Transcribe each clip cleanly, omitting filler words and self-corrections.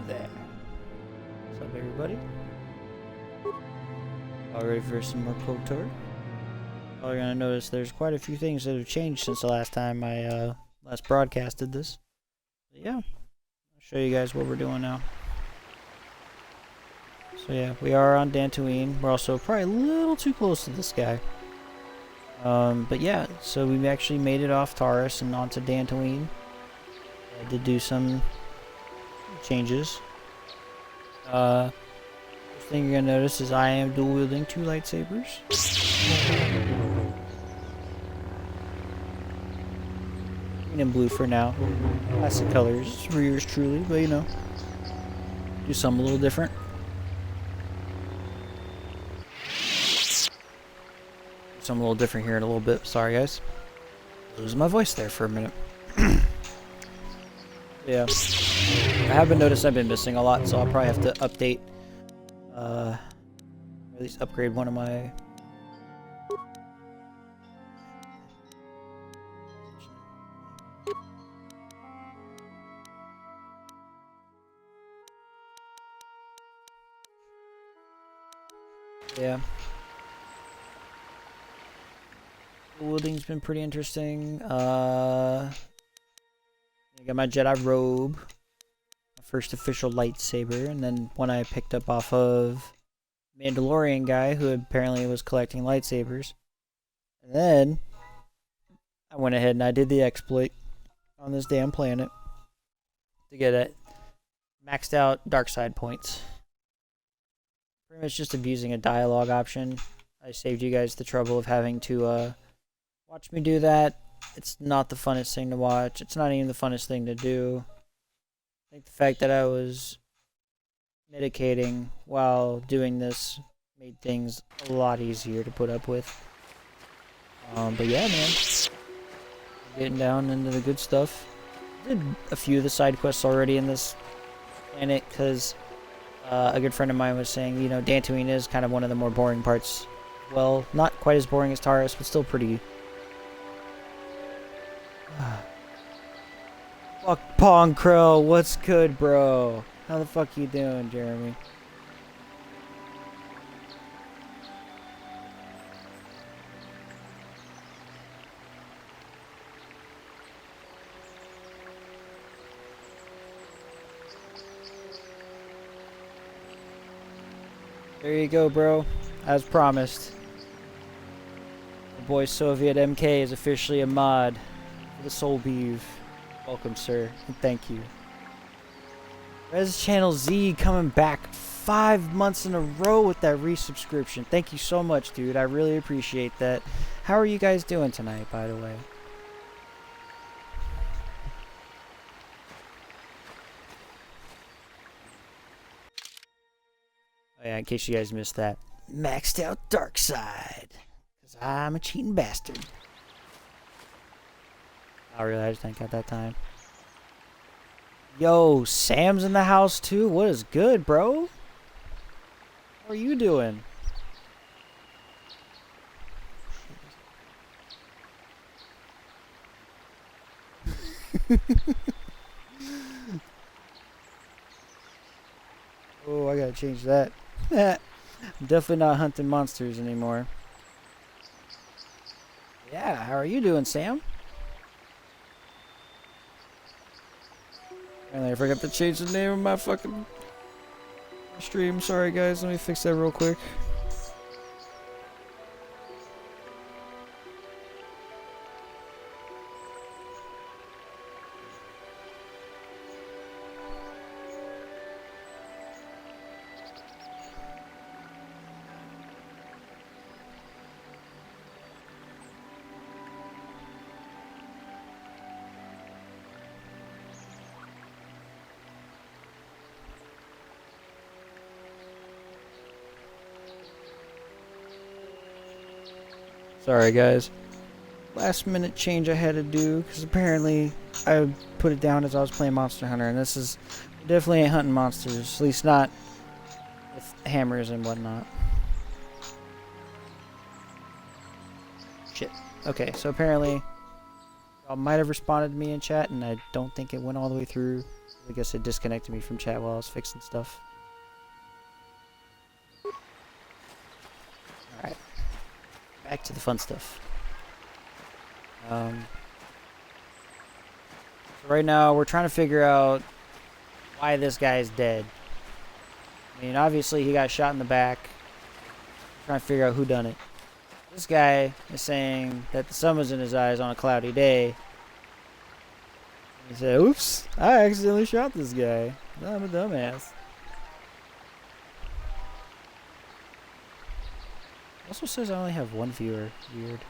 there. What's up, everybody? All ready for some more KOTOR? All you're gonna notice there's quite a few things that have changed since the last time I last broadcasted this. But yeah, I'll show you guys what we're doing now. So yeah, we are on Dantooine. We're also probably a little too close to this guy. But yeah, so we actually made it off Taurus and onto Dantooine. I did do some changes. First thing you're gonna notice is I am dual wielding 2 lightsabers. Green and blue for now. Classic colors for yours truly, but you know, do something a little different. Something a little different here in a little bit. Sorry, guys. Losing my voice there for a minute. Yeah. I haven't noticed I've been missing a lot, so I'll probably have to update, or at least upgrade one of my... Yeah. Wielding's been pretty interesting. I got my Jedi robe. My first official lightsaber, and then one I picked up off of Mandalorian guy who apparently was collecting lightsabers. And then I went ahead and I did the exploit on this damn planet to get it maxed out dark side points. Pretty much just abusing a dialogue option. I saved you guys the trouble of having to watch me do that. It's not the funnest thing to watch. It's not even the funnest thing to do. I think the fact that I was medicating while doing this made things a lot easier to put up with. But yeah, man. Getting down into the good stuff. Did a few of the side quests already in this planet because a good friend of mine was saying, you know, Dantooine is kind of one of the more boring parts. Well, not quite as boring as Taurus, but still pretty... Fuck Pong Crow, what's good, bro? How the fuck you doing, Jeremy? There you go, bro. As promised. The boy Soviet MK is officially a mod for the Soul Beeve. Welcome, sir, and thank you. Res Channel Z coming back 5 months in a row with that resubscription. Thank you so much, dude. I really appreciate that. How are you guys doing tonight, by the way? Oh yeah, in case you guys missed that. Maxed out dark side. Because I'm a cheating bastard. I realized I didn't got that time. Yo, Sam's in the house too? What is good, bro? How are you doing? Oh, I gotta change that. I'm definitely not hunting monsters anymore. Yeah, how are you doing, Sam? And I forgot to change the name of my fucking stream. Sorry, guys. Let me fix that real quick. Sorry, guys. Last minute change I had to do because apparently I put it down as I was playing Monster Hunter, and this is definitely ain't hunting monsters, at least not with hammers and whatnot. Shit. Okay, so apparently y'all might have responded to me in chat, and I don't think it went all the way through I guess it disconnected me from chat while I was fixing stuff. Alright. Back to the fun stuff. So right now, we're trying to figure out why this guy is dead. I mean, obviously he got shot in the back. We're trying to figure out who done it. This guy is saying that the sun was in his eyes on a cloudy day. He said, oops, I accidentally shot this guy. I'm a dumbass. Also says I only have one viewer. Weird.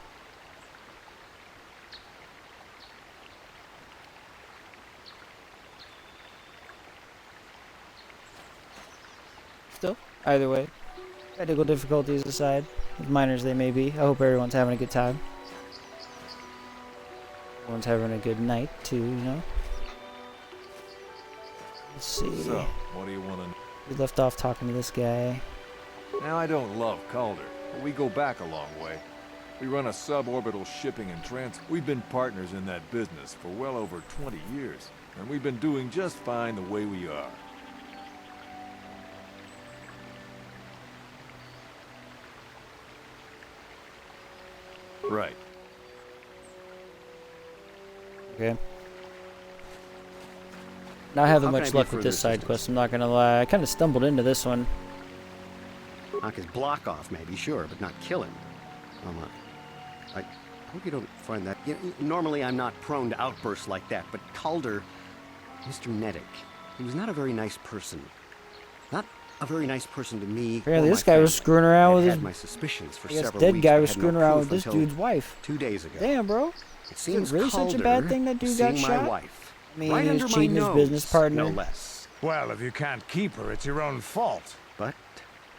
Still, either way, technical difficulties aside, as minor as they may be, I hope everyone's having a good time. Everyone's having a good night too, you know. Let's see. So, what do you want to know? We left off talking to this guy. Now, I don't love Calder, but we go back a long way. We run a suborbital shipping and transport. We've been partners in that business for well over 20 years, and we've been doing just fine the way we are. Right. Okay. Not having How can I much be luck of with this further side quest, I'm not gonna lie. I kind of stumbled into this one. Knock his block off, maybe, sure, but not kill him. I hope you don't find that... You know, normally I'm not prone to outbursts like that, but Calder, Mr. Nedick, he was not a very nice person. Not a very nice person to me. Apparently this guy was screwing around with his... had my suspicions for I guess several dead weeks, guy but was had no screwing around with proof this until dude's wife. 2 days ago. Damn, bro. It seems Is it really such a Calder bad thing that dude got seeing shot? my wife, I mean, right he was under cheating my his nose, business partner. no less. Well, if you can't keep her, it's your own fault. But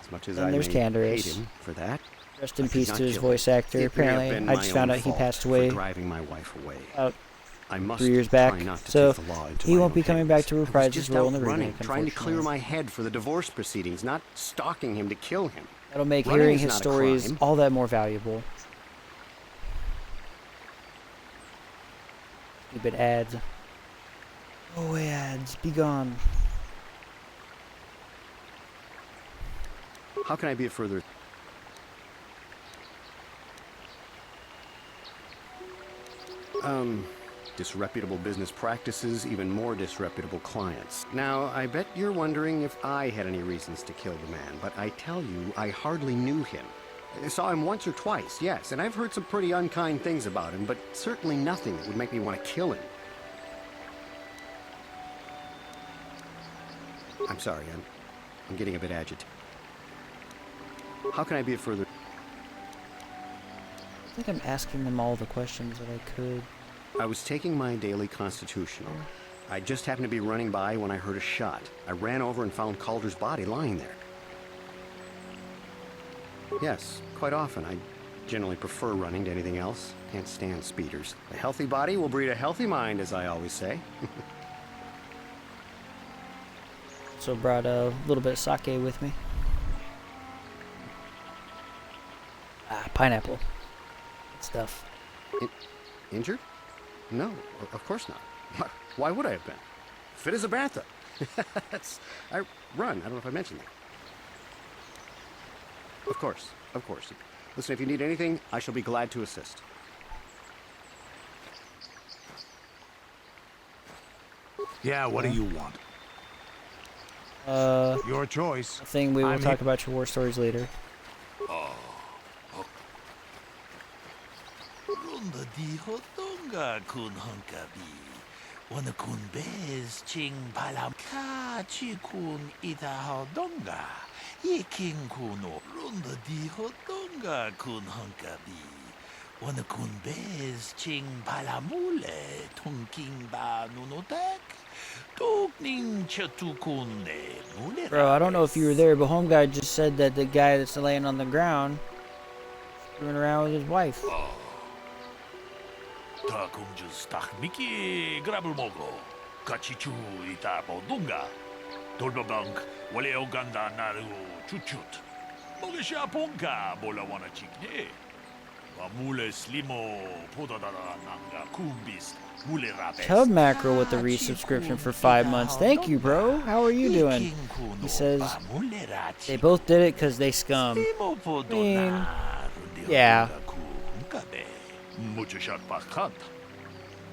as much as And I there's may Candace. hate him for that, Rest in I could peace not to his kill voice him. actor. It may have Apparently, been I my just found own out he fault passed for away driving my wife away. about I must 3 years try back. not to So take the law into he my won't own be coming hands. back to I was reprise his just role in out the running, remake, trying to clear unfortunately. my head for the divorce proceedings, not stalking him to kill him. That'll make Running hearing is his not a stories crime. all that more valuable. Stupid ads. Go away, ads. Be gone. How can I be a further... disreputable business practices, even more disreputable clients. Now, I bet you're wondering if I had any reasons to kill the man, but I tell you, I hardly knew him. I saw him once or twice, yes, and I've heard some pretty unkind things about him, but certainly nothing that would make me want to kill him. I'm sorry, I'm getting a bit agitated. How can I be a further... I think I'm asking them all the questions that I could. I was taking my daily constitutional. I just happened to be running by when I heard a shot. I ran over and found Calder's body lying there. Yes, quite often. I generally prefer running to anything else. Can't stand speeders. A healthy body will breed a healthy mind, as I always say. So brought a little bit of sake with me. Ah, pineapple. Good stuff. Injured? No, of course not. Why would I have been? Fit as a bathtub. I run. I don't know if I mentioned that. Of course, of course. Listen, if you need anything, I shall be glad to assist. Yeah, what do you want? Your choice. I think we will I'm talk here. about your war stories later. Runda di hotonga kun honkabi. Wana kun bez ching palam ka chi kun ita hodonga. Yeking kuno. Runda di hotonga kun honkabi. Wana kun bez ching palamule. Tunking ba nunotek. Tukning chatukune. Mule. Bro, I don't know if you were there, but home guy just said that the guy that's laying on the ground screwing around with his wife. Ta kumjus tak miki grabul mogo. Kachichu ita bodunga. Dolbabank wale oganda naru chuchut. Mogisha ponka bola wana chikne. Mule slimo podadanga kumbis mule rapes. Chub Mackerel with the resubscription for 5 months. Thank you, bro. How are you doing? He says they both did it because they scum. I mean, yeah.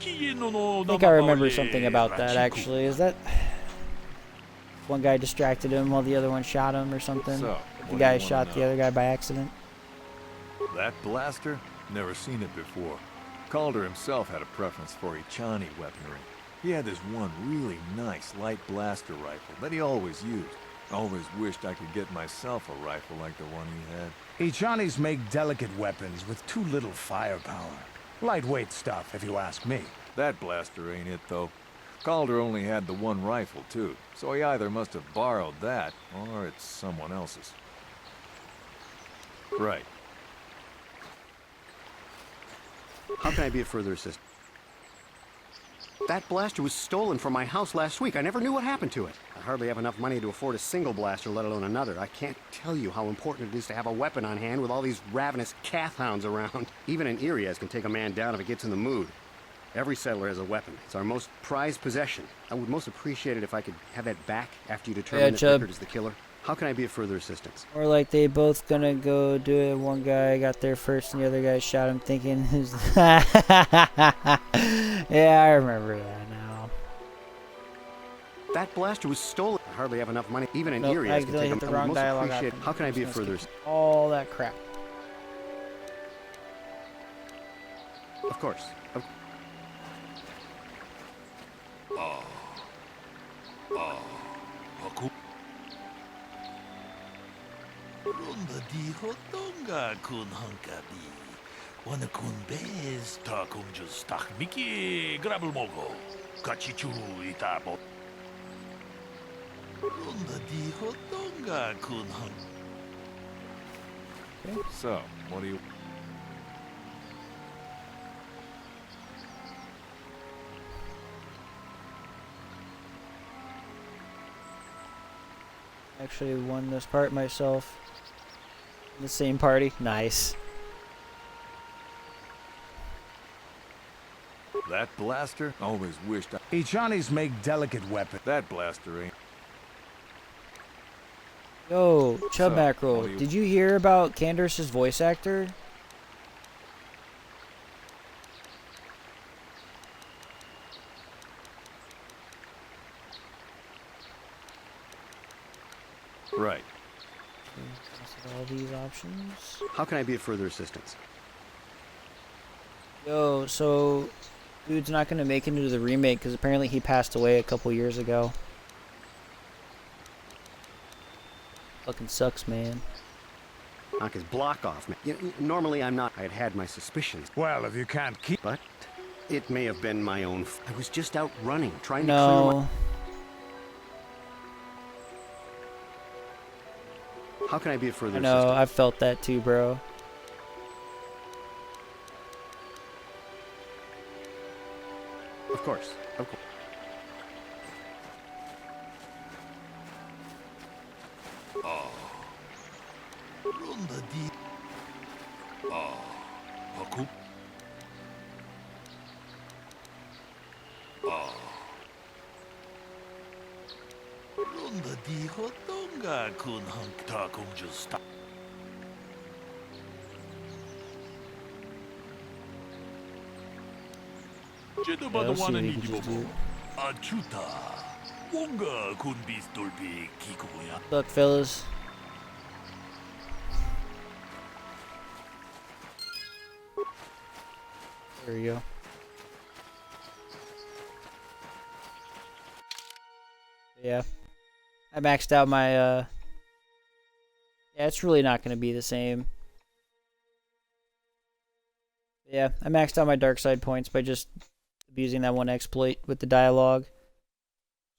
I think I remember something about that, actually. Is that one guy distracted him while the other one shot him or something? So, The guy shot the other guy by accident. That blaster? Never seen it before. Calder himself had a preference for Ichani weaponry. He had this one really nice light blaster rifle that he always used. Always wished I could get myself a rifle like the one he had. Ichanis make delicate weapons with too little firepower. Lightweight stuff, if you ask me. That blaster ain't it, though. Calder only had the one rifle, too, so he either must have borrowed that, or it's someone else's. Right. How can I be of further assistance? That blaster was stolen from my house last week. I never knew what happened to it. I hardly have enough money to afford a single blaster, let alone another. I can't tell you how important it is to have a weapon on hand with all these ravenous cath hounds around. Even an Irias can take a man down if it gets in the mood. Every settler has a weapon. It's our most prized possession. I would most appreciate it if I could have that back after you determine that Chub. Rickard is the killer. How can I be of further assistance? Or like they both gonna go do it. One guy got there first and the other guy shot him thinking who's Yeah, I remember that now. That blaster was stolen. I hardly have enough money. Even an Nope, I Irias can accidentally take hit a the I would wrong most dialogue appreciate. icon. How can I be of Just gonna further skip all that crap. Of course. Ronda di hotonga kun hankabi. Wana kun bez ta kun just tak miki grabel mogo. Kachichu itabo. Ronda di hotonga kun hank. So, what do you... Actually won this part myself. The same party. Nice. That blaster? Always wished I... Ichanis make delicate weapons. That blaster ain't... Yo, Chub So, Mackerel, what do you- did you hear about Candace's voice actor? Right. All these options. How can I be of further assistance? Yo, so dude's not gonna make it into the remake because apparently he passed away a couple years ago. Fucking sucks, man. Knock his block off, man. Normally I'm not. I had had my suspicions, Well, if you can't keep... but it may have been my own. I was just out running, trying to clear my... No. How can I be of further I know, assistance? I've felt that too, bro. Of course. Of course. Ronda di. Haku. Ronda di hotonga kun hank ta kun just tak. Jedo ba let's see wana what ni he can just gibobo. do. Achuta. Wonga kun bis dolpi kikuya. Look, fellas. There we go. Yeah. I maxed out my, yeah, it's really not going to be the same. Yeah, I maxed out my dark side points by just abusing that one exploit with the dialogue.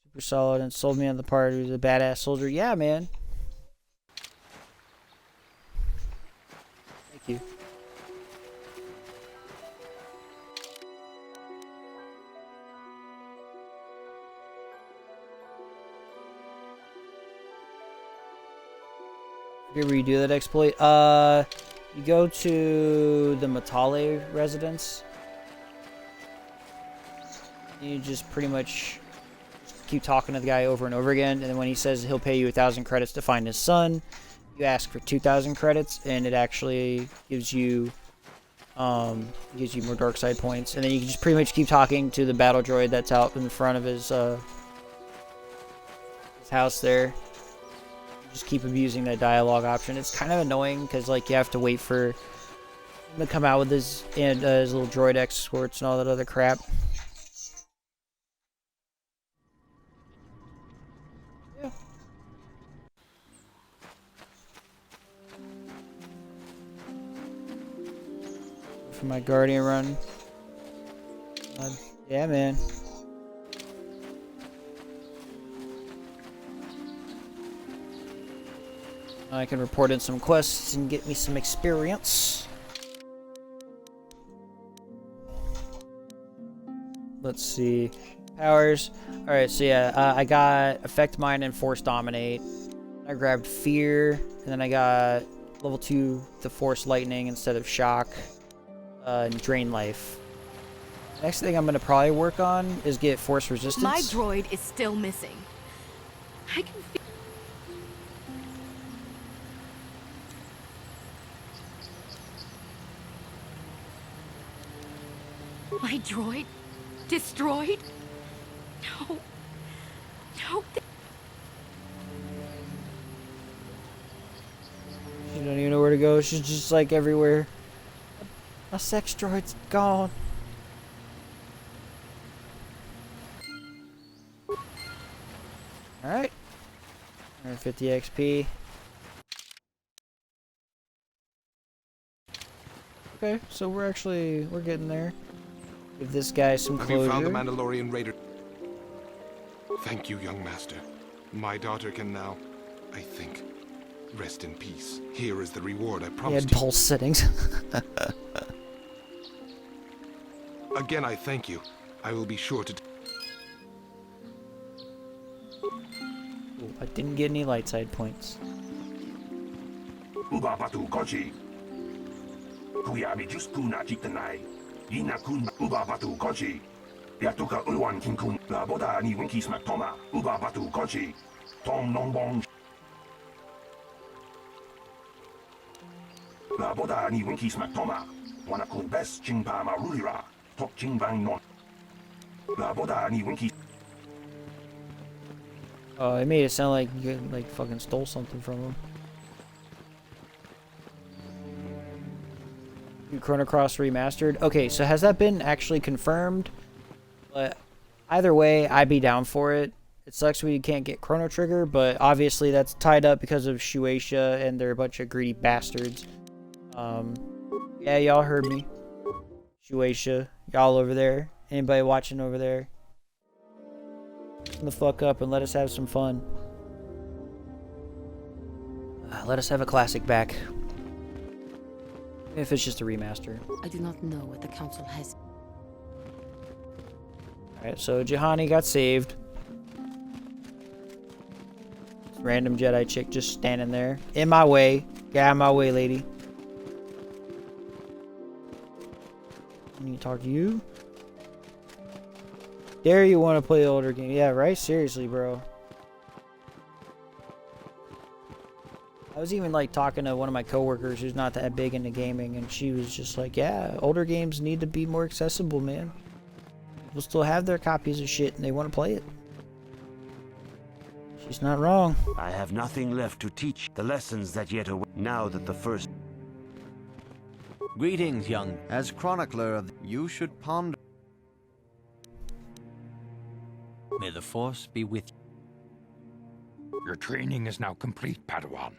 Super solid and sold me on the part who's a badass soldier. Yeah, man. Thank you. Did we redo that exploit? You go to the Matale residence. You just pretty much keep talking to the guy over and over again, and then when he says he'll pay you 1,000 credits to find his son, you ask for 2,000 credits, and it actually gives you more dark side points, and then you can just pretty much keep talking to the battle droid that's out in front of his house there. Just keep abusing that dialogue option. It's kind of annoying because like you have to wait for him to come out with his little droid escorts and all that other crap. Yeah. For my Guardian run. Yeah, man. I can report in some quests and get me some experience. Let's see. Powers. Alright, so yeah, I got Affect Mind and Force Dominate. I grabbed Fear, and then I got level 2 the Force Lightning instead of Shock. And Drain Life. Next thing I'm going to probably work on is get Force Resistance. My droid is still missing. I can feel... My droid? Destroyed? No. No. She don't even know where to go. She's just like everywhere. My sex droid's gone. Alright. 150 XP. Okay, so we're getting there. Give this guy some Have closure. you found the Mandalorian Raider? Thank you, young master. My daughter can now, I think, rest in peace. Here is the reward I He had promised you. pulse settings. Again, I thank you. I will be sure to... Ooh, I didn't get any light side points. Uba batu kochi. Kuyami just kuna jitanai. Ina kun uba batu kochi. Yatuka ulwan kinkun. La boda ni winki smack toma. Uba batu kochi. Tom non bong. La boda ni winki smack toma. Wana kun best chingpa marulira. Tok chingbang non. La boda ni winki. Oh, it made it sound like you like fucking stole something from him. Chrono Cross Remastered. Okay, so has that been actually confirmed? But either way, I'd be down for it. It sucks we can't get Chrono Trigger, but obviously that's tied up because of Shueisha and they're a bunch of greedy bastards. Yeah, y'all heard me. Shueisha, y'all over there. Anybody watching over there? Listen the fuck up and let us have some fun. Let us have a classic back. If it's just a remaster. I do not know what the council has. Alright, so Juhani got saved. Random Jedi chick just standing there. In my way. Get out of my way, lady. I need to talk to you. Dare you want to play the older game? Yeah, right? Seriously, bro. I was even like talking to one of my coworkers who's not that big into gaming, and she was just like, yeah, older games need to be more accessible, man. People still have their copies of shit and they want to play it. She's not wrong. I have nothing left to teach. The lessons that yet await. Now that the first... Greetings, young. As chronicler of... You should ponder... May the Force be with you. Your training is now complete, Padawan.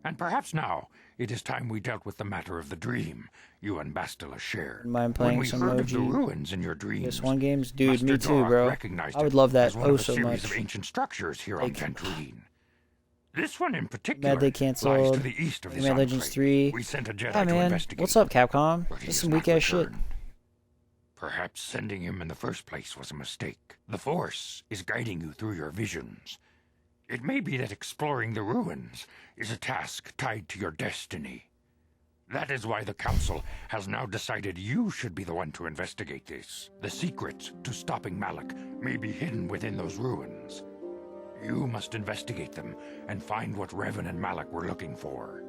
And perhaps now, it is time we dealt with the matter of the dream you and Bastila shared. Mind When playing we some heard of the OG ruins in your dreams, this one games? Dude, Master me too, Dorak bro. recognized I would it love that as one oh of a so series much. of ancient structures here on Like, Dantooine. This one in particular Mad they lies canceled. to the east of this Rayman Legends enclave. 3. We sent a Jedi Yeah, to man. investigate. What's up, Capcom? But he This is has some not weak ass shit. returned. Perhaps sending him in the first place was a mistake. The Force is guiding you through your visions. It may be that exploring the ruins is a task tied to your destiny. That is why the Council has now decided you should be the one to investigate this. The secrets to stopping Malik may be hidden within those ruins. You must investigate them and find what Revan and Malik were looking for.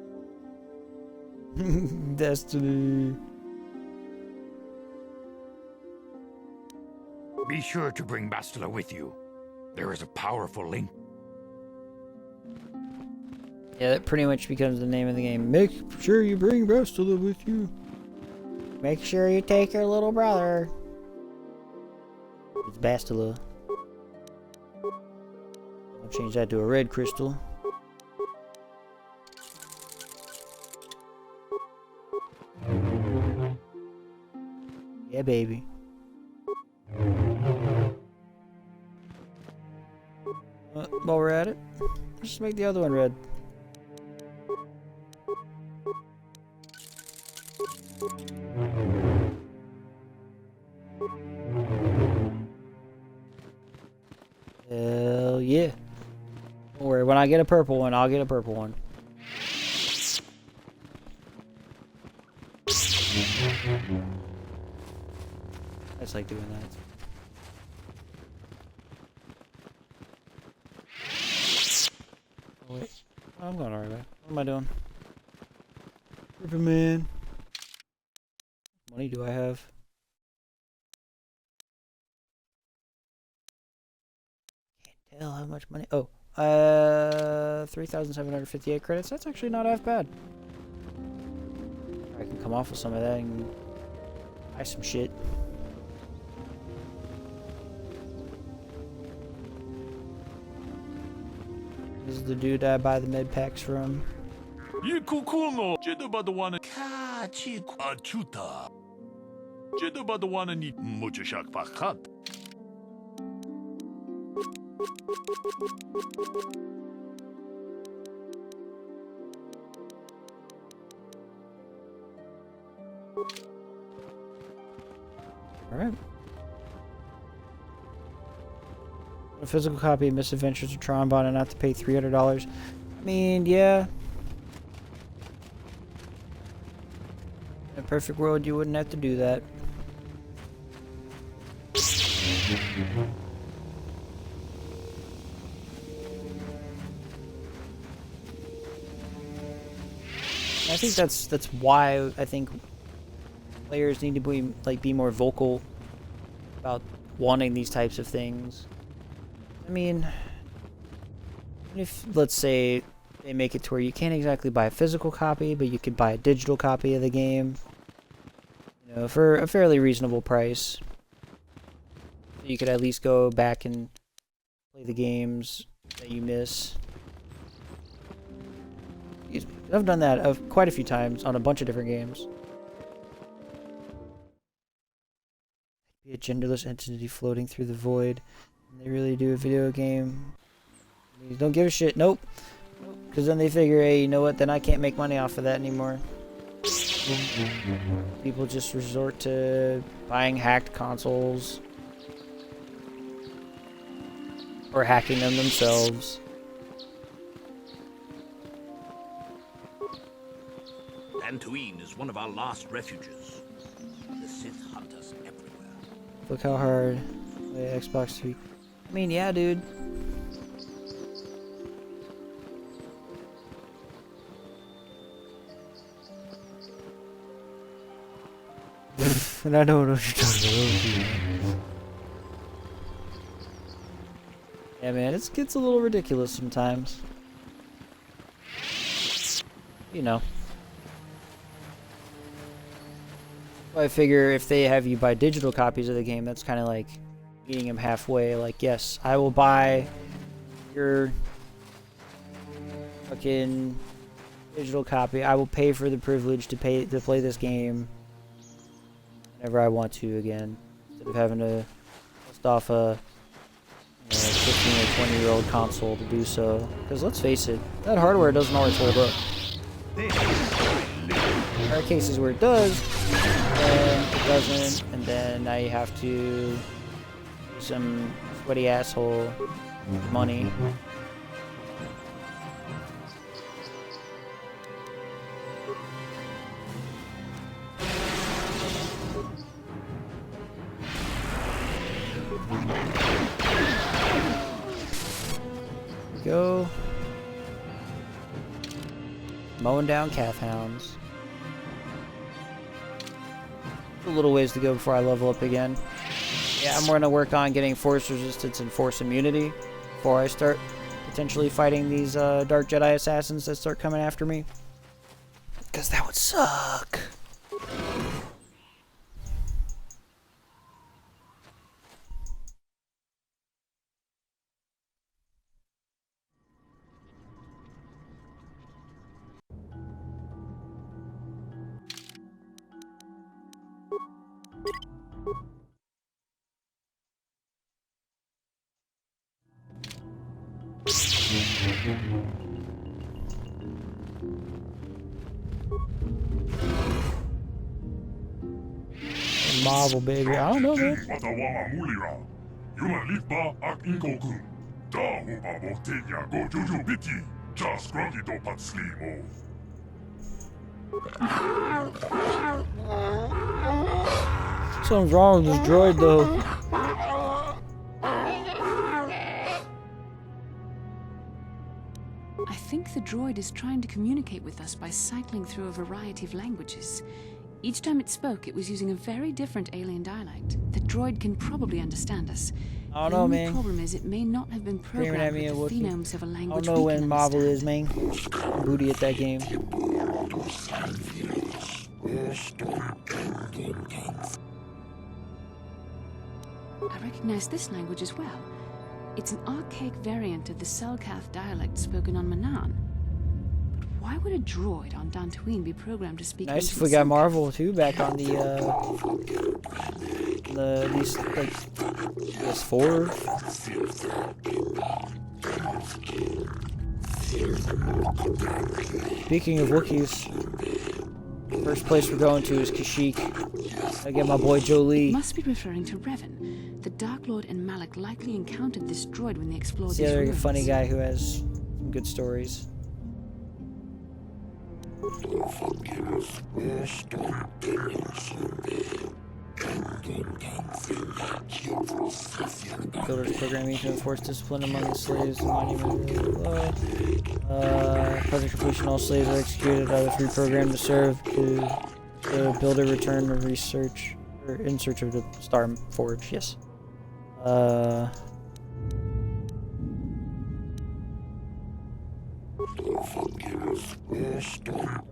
Destiny. Be sure to bring Bastila with you. There is a powerful link. Yeah, that pretty much becomes the name of the game. Make sure you bring Bastila with you. Make sure you take your little brother. It's Bastila. I'll change that to a red crystal. Yeah, baby. While we're at it, let's just make the other one red. Hell yeah. Don't worry, when I get a purple one, I'll get a purple one. I just like doing that. Oh, wait. Oh, I'm going alright. What am I doing? River man. What money do I have? Can't tell how much money. Oh, 3,758 credits. That's actually not half bad. I can come off with some of that and buy some shit. This is the dude I buy the med packs from. Yikukuno, Jedabadawana Kachiku Achuta. Jedabadawana ni Muchashak Pakat. Alright. A physical copy of Misadventures of Trombone and not to pay $300. I mean, yeah. In a perfect world, you wouldn't have to do that. I think that's why I think players need to be more vocal about wanting these types of things. I mean, if let's say they make it to where you can't exactly buy a physical copy, but you could buy a digital copy of the game, you know, for a fairly reasonable price. You could at least go back and play the games that you miss. I've done that quite a few times on a bunch of different games. Be a genderless entity floating through the void. And they really do a video game. They don't give a shit. Nope. Because then they figure, hey, you know what? Then I can't make money off of that anymore. People just resort to buying hacked consoles. Or hacking them themselves. Dantooine is one of our last refuges. The Sith hunt us everywhere. Look how hard the Xbox 3. I mean, yeah, dude. And I don't know what you're talking about. Yeah, man, it gets a little ridiculous sometimes. You know. I figure if they have you buy digital copies of the game, that's kind of like meeting them halfway. Like, yes, I will buy your fucking digital copy. I will pay for the privilege to play this game whenever I want to again, instead of having to dust off a 15 or 20-year-old console to do so. Because let's face it, that hardware doesn't always hold up. There are cases where it does, and it doesn't, and then now you have to do some sweaty asshole money. Mowing down calf hounds. A little ways to go before I level up again. Yeah, I'm going to work on getting force resistance and force immunity before I start potentially fighting these Dark Jedi assassins that start coming after me. Because that would suck. Marvel, baby. I don't know, man. Something's wrong with this droid, though. I think the droid is trying to communicate with us by cycling through a variety of languages. Each time it spoke, it was using a very different alien dialect. The droid can probably understand us. I don't know, man. The problem is it may not have been programmed with the phonemes of a I language don't know we when can Marvel understand. is, man. I'm booty at that game. I recognize this language as well. It's an archaic variant of the Selkath dialect spoken on Manaan. But why would a droid on Dantooine be programmed to speak Nice if ancient we got Selkath? Marvel too back on these like PS4. Speaking of Wookiees, first place we're going to is Kashyyyk. I get my boy Jolie. It must be referring to Revan. The Dark Lord and Malak likely encountered this droid when they explored It's the these other ruins. funny guy who has some good stories. Builders programming to enforce discipline among the slaves and monument. Upon completion, all slaves are executed. I was reprogrammed to serve the builder return to research or in search of the Star Forge. Yes.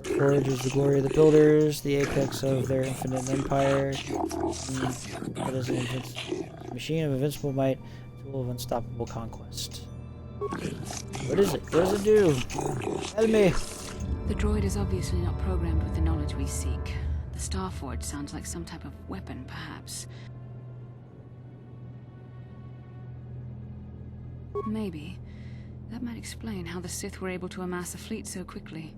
Forge is the glory of the builders, the apex of their infinite empire. It is a machine of invincible might, tool of unstoppable conquest. What is it? What does it do? Tell me. The droid is obviously not programmed with the knowledge we seek. The Starforge sounds like some type of weapon, perhaps. Maybe. That might explain how the Sith were able to amass a fleet so quickly.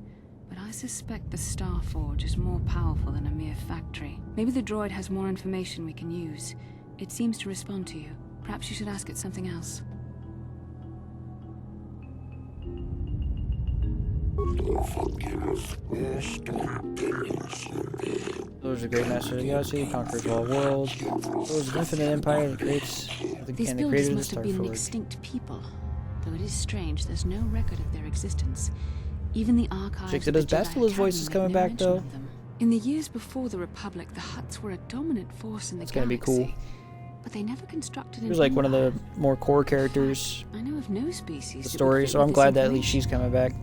But I suspect the Starforge is more powerful than a mere factory. Maybe the droid has more information we can use. It seems to respond to you. Perhaps you should ask it something else. Those are great master of the galaxy, conquers all worlds. Those of infinite empire that creates These and the builders creator of the must have been an Starforge. extinct people. Though it is strange, there's no record of their existence. Even the archives Check of that the his Jedi Bastila's voice Academy is make coming no back mention though. of them. In the years before the Republic, the Hutts were a dominant force in the It's gonna be galaxy. cool. But they never constructed He an was like one of the empire. more core characters I know of no species the that would story, fit so with I'm this glad that at least information. she's coming back.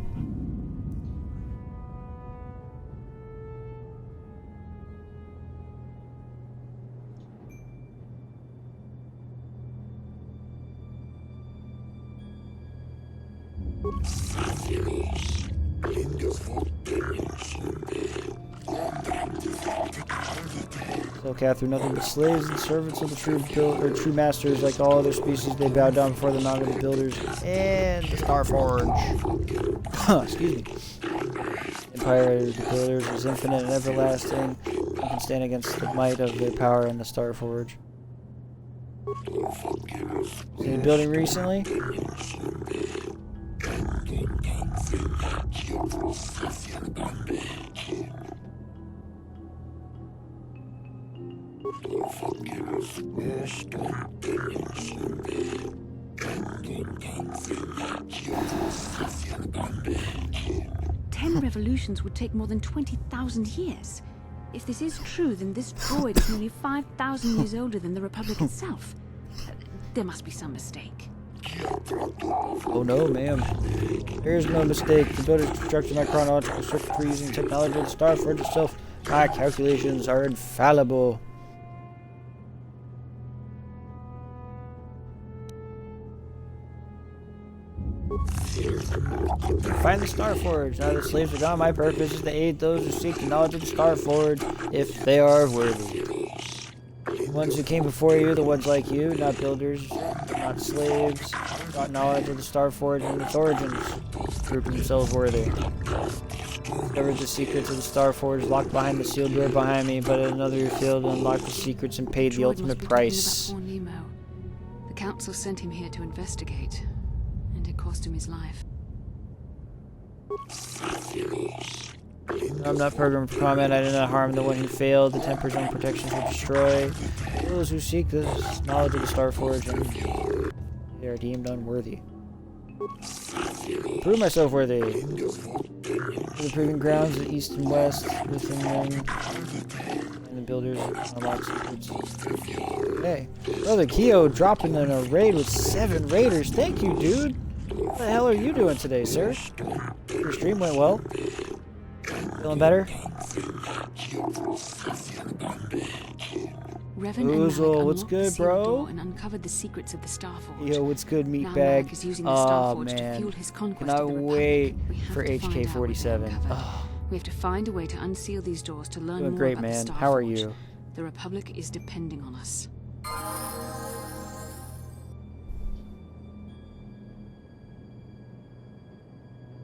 So through nothing but slaves and servants of the true masters, like all other species, they bow down before the mountain of the builders and the Starforge. Excuse me. Empire of the builders is infinite and everlasting, and can stand against the might of their power in the Starforge. Seen the building recently? 10 revolutions would take more than 20,000 years. If this is true, then this droid is nearly 5,000 years older than the Republic itself. There must be some mistake. Oh no, ma'am. There is no mistake. The builder's construction my chronological circuitry using technology of the Starforge itself. My calculations are infallible. Find the Starforge. Now the slaves are gone. My purpose is to aid those who seek the knowledge of the Starforge, if they are worthy. The ones who came before you, the ones like you, not builders, not slaves, got knowledge of the Starforge and its origins, proved themselves worthy. Discovered the secrets of the Starforge, locked behind the sealed door behind me, but in another field unlocked the secrets and paid the ultimate price. The council sent him here to investigate, and it cost him his life. I'm not programmed for comment. I did not harm the one who failed. The Temper's own protections will destroy those who seek this knowledge of the Starforge, and they are deemed unworthy. Prove myself worthy. For the proving grounds of the east and west, within them, and the builders unlock secrets. Hey, Brother Keo dropping in a raid with 7 raiders. Thank you, dude. What the hell are you doing today, sir? Your stream went well. Feeling better? Oozle, what's good, bro? And uncovered the secrets of the Starforge. Yo, what's good, Now meatbag? Malak is using the Oh Starforge to man, fuel his conquest cannot of the wait Republic. We have for to find out what they HK47. uncover. Oh, We have to find a way to unseal these doors to learn doing more great, about man. the How are Starforge. you? The Republic is depending on us.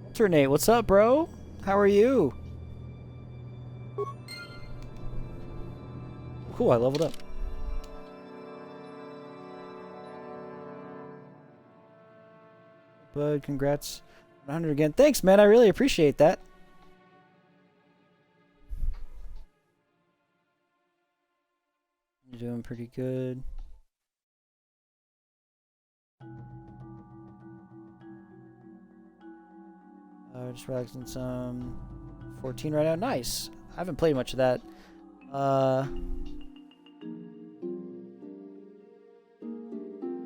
Alternate, what's up, bro? How are you? Cool, I leveled up. Bud, congrats. 100 again. Thanks, man. I really appreciate that. You're doing pretty good. Just relaxing some 14 right now. Nice. I haven't played much of that.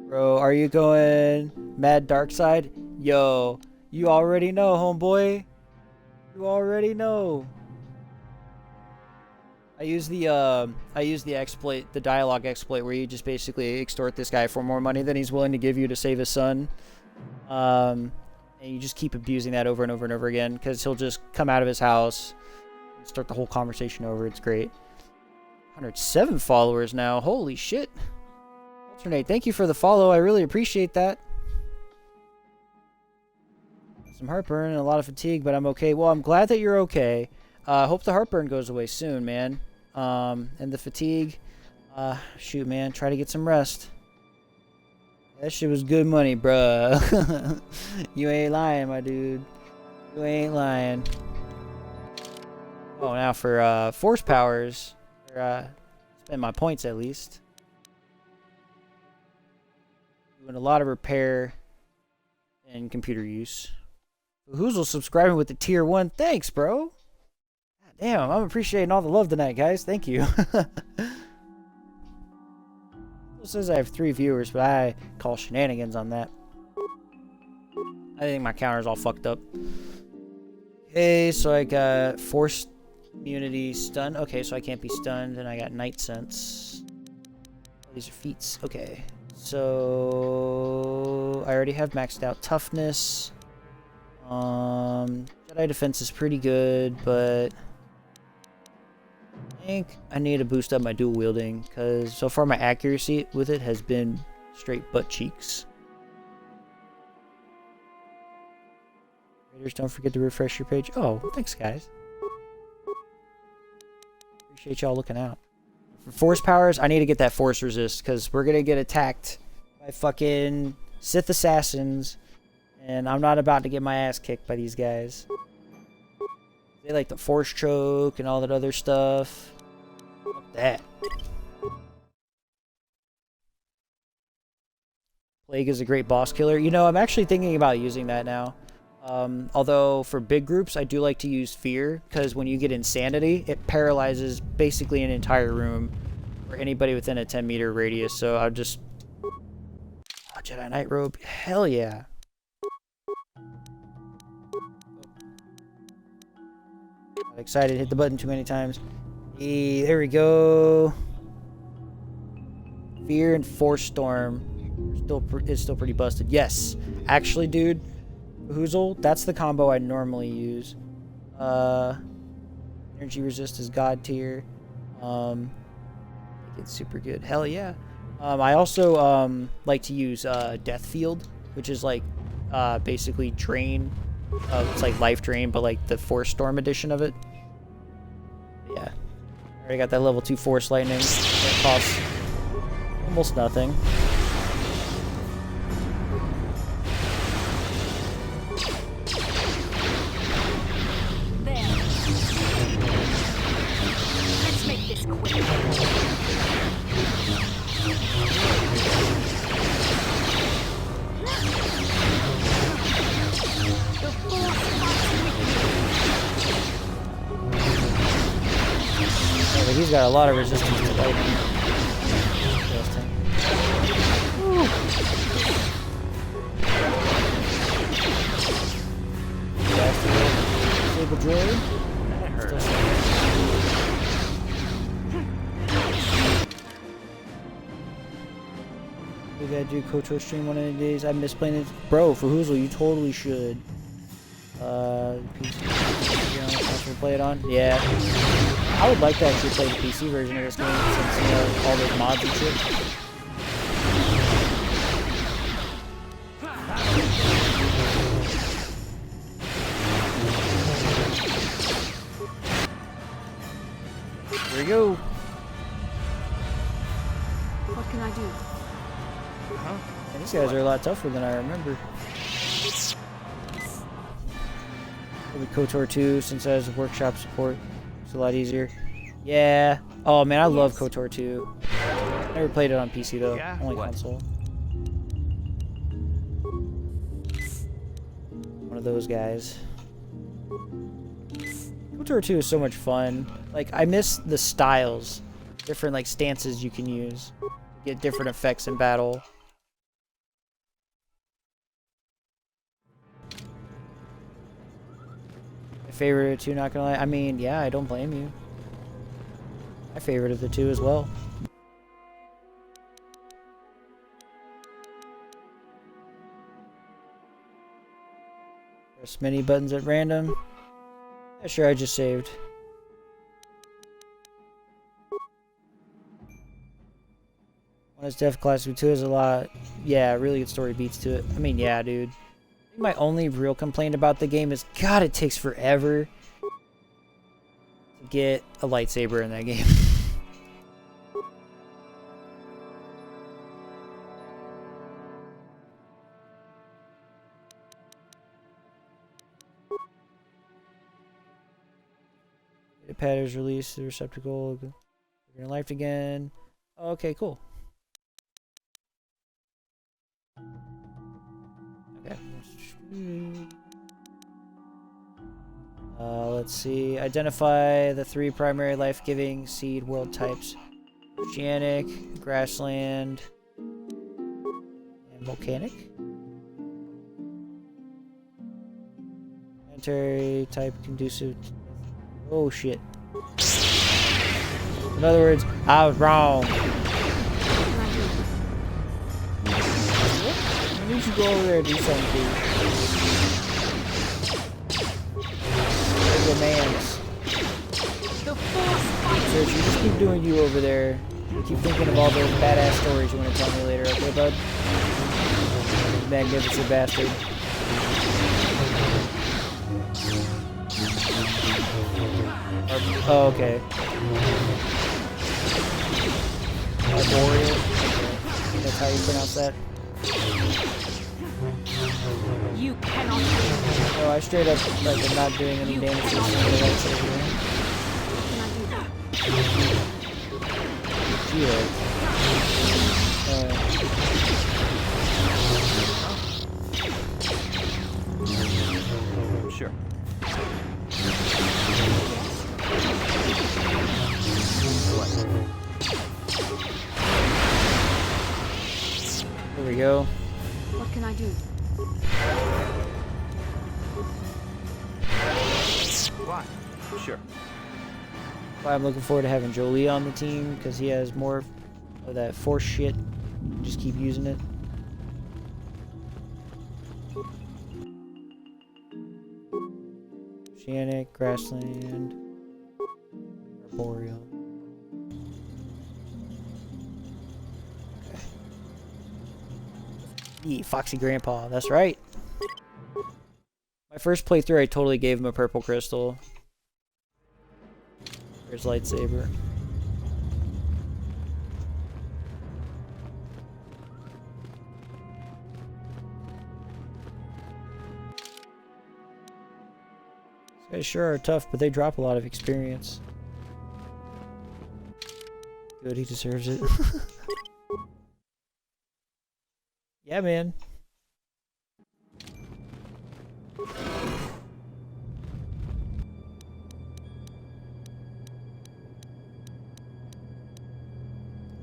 Bro, are you going mad dark side? Yo, you already know, homeboy. You already know. I use the exploit, the dialogue exploit, where you just basically extort this guy for more money than he's willing to give you to save his son. And you just keep abusing that over and over and over again, because he'll just come out of his house and start the whole conversation over. It's great. 107 followers now. Holy shit. Alternate, thank you for the follow. I really appreciate that. Some heartburn and a lot of fatigue, but I'm okay. Well, I'm glad that you're okay. Hope the heartburn goes away soon, man. And the fatigue. Shoot, man. Try to get some rest. That shit was good money, bruh. You ain't lying, my dude. You ain't lying. Oh, now for force powers. Or, spend my points at least. Doing a lot of repair and computer use. Whoozle subscribing with the tier 1. Thanks, bro. God damn, I'm appreciating all the love tonight, guys. Thank you. It says I have 3 viewers, but I call shenanigans on that. I think my counter's all fucked up. Okay, so I got force immunity stun. Okay, so I can't be stunned, and I got night sense. Oh, these are feats. Okay. So I already have maxed out toughness. Jedi defense is pretty good, but I think I need to boost up my dual wielding, because so far my accuracy with it has been straight butt cheeks. Raiders, don't forget to refresh your page. Oh, thanks, guys. Appreciate y'all looking out. For force powers, I need to get that force resist, because we're gonna get attacked by fucking Sith assassins, and I'm not about to get my ass kicked by these guys. They like the force choke and all that other stuff. Fuck that. Plague is a great boss killer. You know, I'm actually thinking about using that now. Although for big groups, I do like to use Fear, because when you get Insanity, it paralyzes basically an entire room or anybody within a 10-meter radius. So I'll just... Oh, Jedi Knight Robe. Hell yeah. Got excited, hit the button too many times. Hey, there we go. Fear and Force Storm is still pretty busted. Yes. Actually, dude, Hoozle, that's the combo I normally use. Energy resist is God tier. It's super good. Hell yeah. I also like to use Death Field, which is like basically drain. It's like life drain, but like the Force Storm edition of it. Yeah. Already got that level 2 Force Lightning. That costs almost nothing. Let's make this quick. Yeah, but he's got a lot of resistance to lightning. Interesting. Disable droid. That hurt. We gotta do KOTOR stream one of the days. I miss playing it. Bro, for Hoozle, you totally should. PC. You play it on? Yeah. I would like to actually play the PC version of this game since, you know, all those mods and shit. Here we go. What can I do? Huh? Man, these guys are a lot tougher than I remember. Maybe KOTOR 2 since it has workshop support. It's a lot easier. Yeah. Oh man, I love KOTOR 2. Never played it on PC though. Yeah? Only What? console. One of those guys. KOTOR 2 is so much fun. Like, I miss the styles. Different like stances you can use. Get different effects in battle. My favorite of the two, not gonna lie. I mean, yeah, I don't blame you. My favorite of the two as well. Press many buttons at random. Yeah, sure, I just saved. One is Def Classic, 2 is a lot. Yeah, really good story beats to it. I mean, yeah, dude. I think my only real complaint about the game is, God, it takes forever to get a lightsaber in that game. The pad is released, the receptacle, you're life again. Okay, cool. Okay. Let's see. Identify the 3 primary life-giving seed world types: oceanic, grassland, and volcanic. Planetary type conducive. Oh shit. In other words, I was wrong. Why don't you go over there and do something, dude? Your mans. Serge, you just keep doing you over there. You keep thinking of all those badass stories you want to tell me later, okay, bud? Magnificent bastard. Oh, okay. Arboreal? That's how you pronounce that? You cannot. No, I straight up like am not doing any damage to the lightsaber. Yeah. Sure. There we go. What can I do? Why? Sure. Why I'm looking forward to having Jolie on the team, because he has more of that force shit. Just keep using it. Oceanic, grassland, arboreal. Okay. Foxy Grandpa, that's right. My first playthrough, I totally gave him a purple crystal. There's lightsaber. These guys sure are tough, but they drop a lot of experience. Good, he deserves it. Yeah, man.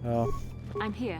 Oh. I'm here.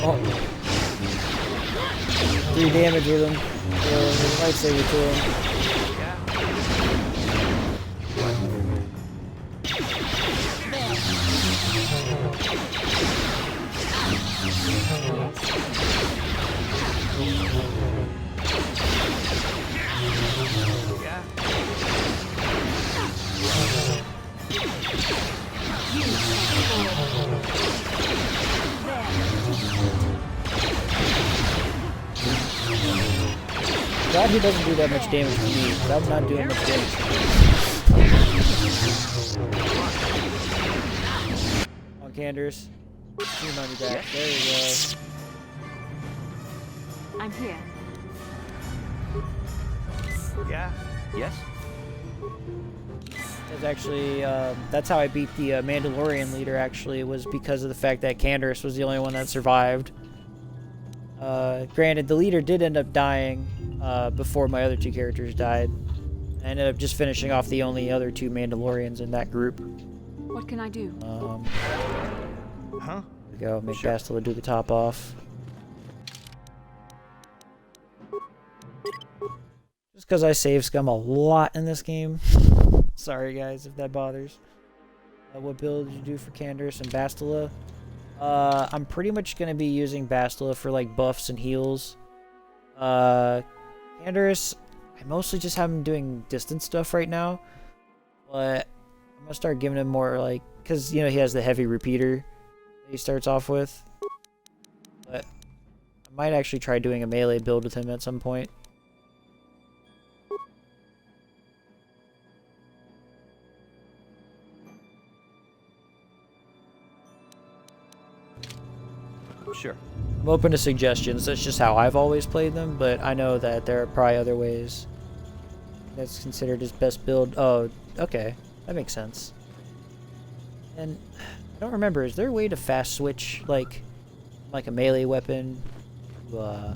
Oh. 3 damage with him. Lightsaber to him. Glad he doesn't do that much damage to me, because I'm not doing much damage. On Candace. Team on your back. There you go. I'm here. Yeah. Yes? That's actually, that's how I beat the Mandalorian leader, actually, was because of the fact that Candace was the only one that survived. Granted, the leader did end up dying before my other 2 characters died. I ended up just finishing off the only other 2 Mandalorians in that group. What can I do? Huh? There we go, make Bastila do the top off. Just because I save scum a lot in this game. Sorry guys if that bothers. What build did you do for Candace and Bastila? I'm pretty much going to be using Bastila for like buffs and heals. Candace, I mostly just have him doing distance stuff right now. But I'm going to start giving him more like, because you know he has the heavy repeater that he starts off with. But I might actually try doing a melee build with him at some point. Sure. I'm open to suggestions. That's just how I've always played them, but I know that there are probably other ways. That's considered his best build. Oh, okay. That makes sense. And I don't remember, is there a way to fast switch like a melee weapon to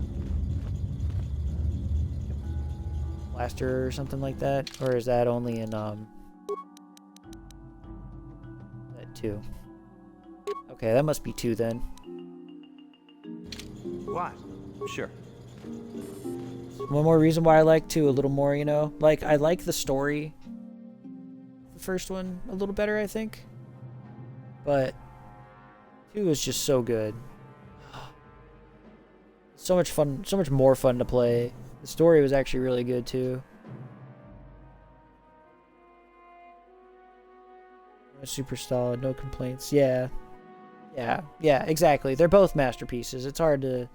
blaster or something like that? Or is that only in that 2? Okay, that must be 2 then. Why? Sure. One more reason why I like 2 a little more, you know? Like, I like the story. The first one a little better, I think. But 2 is just so good. So much fun, so much more fun to play. The story was actually really good too. Super solid, no complaints. Yeah, exactly. They're both masterpieces. It's hard to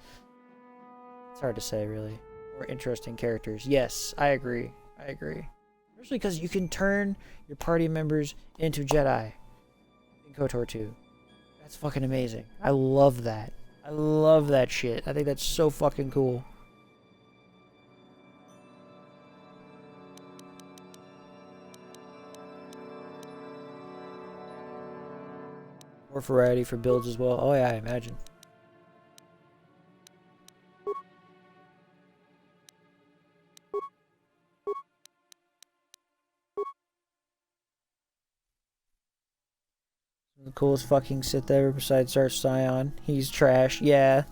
say, really. More interesting characters. Yes, I agree. Especially because you can turn your party members into Jedi in KOTOR 2. That's fucking amazing. I love that. I love that shit. I think that's so fucking cool. More variety for builds as well. Oh yeah, I imagine. The coolest fucking Sith ever besides Darth Sion. He's trash. Yeah.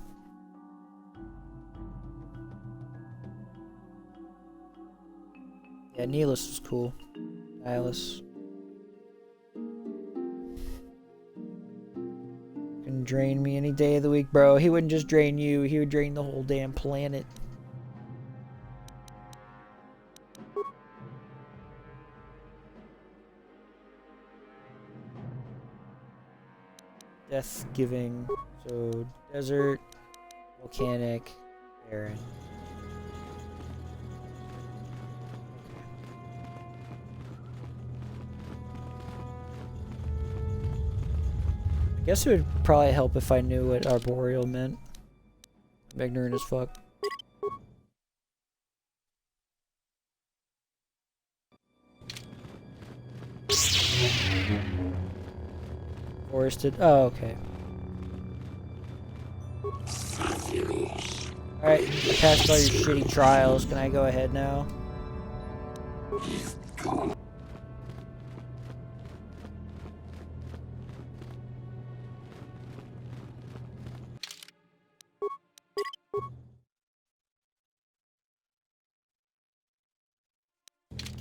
Yeah, Nihilus was cool. Nihilus. Can drain me any day of the week, bro. He wouldn't just drain you, he would drain the whole damn planet. Death giving. So desert, volcanic, barren. I guess it would probably help if I knew what arboreal meant. I'm ignorant as fuck. Forested. Oh, okay. Alright, I passed all your shitty trials. Can I go ahead now?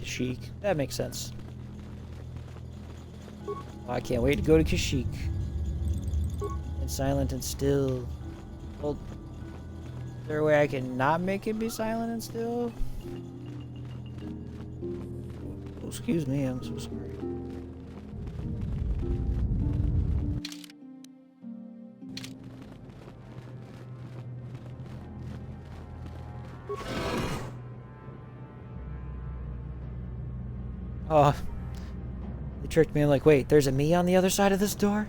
Kashyyyk. That makes sense. Oh, I can't wait to go to Kashyyyk. And silent and still. Well, is there a way I can not make it be silent and still? Oh, excuse me, I'm so sorry. Oh, they tricked me. I'm like, wait, there's a me on the other side of this door?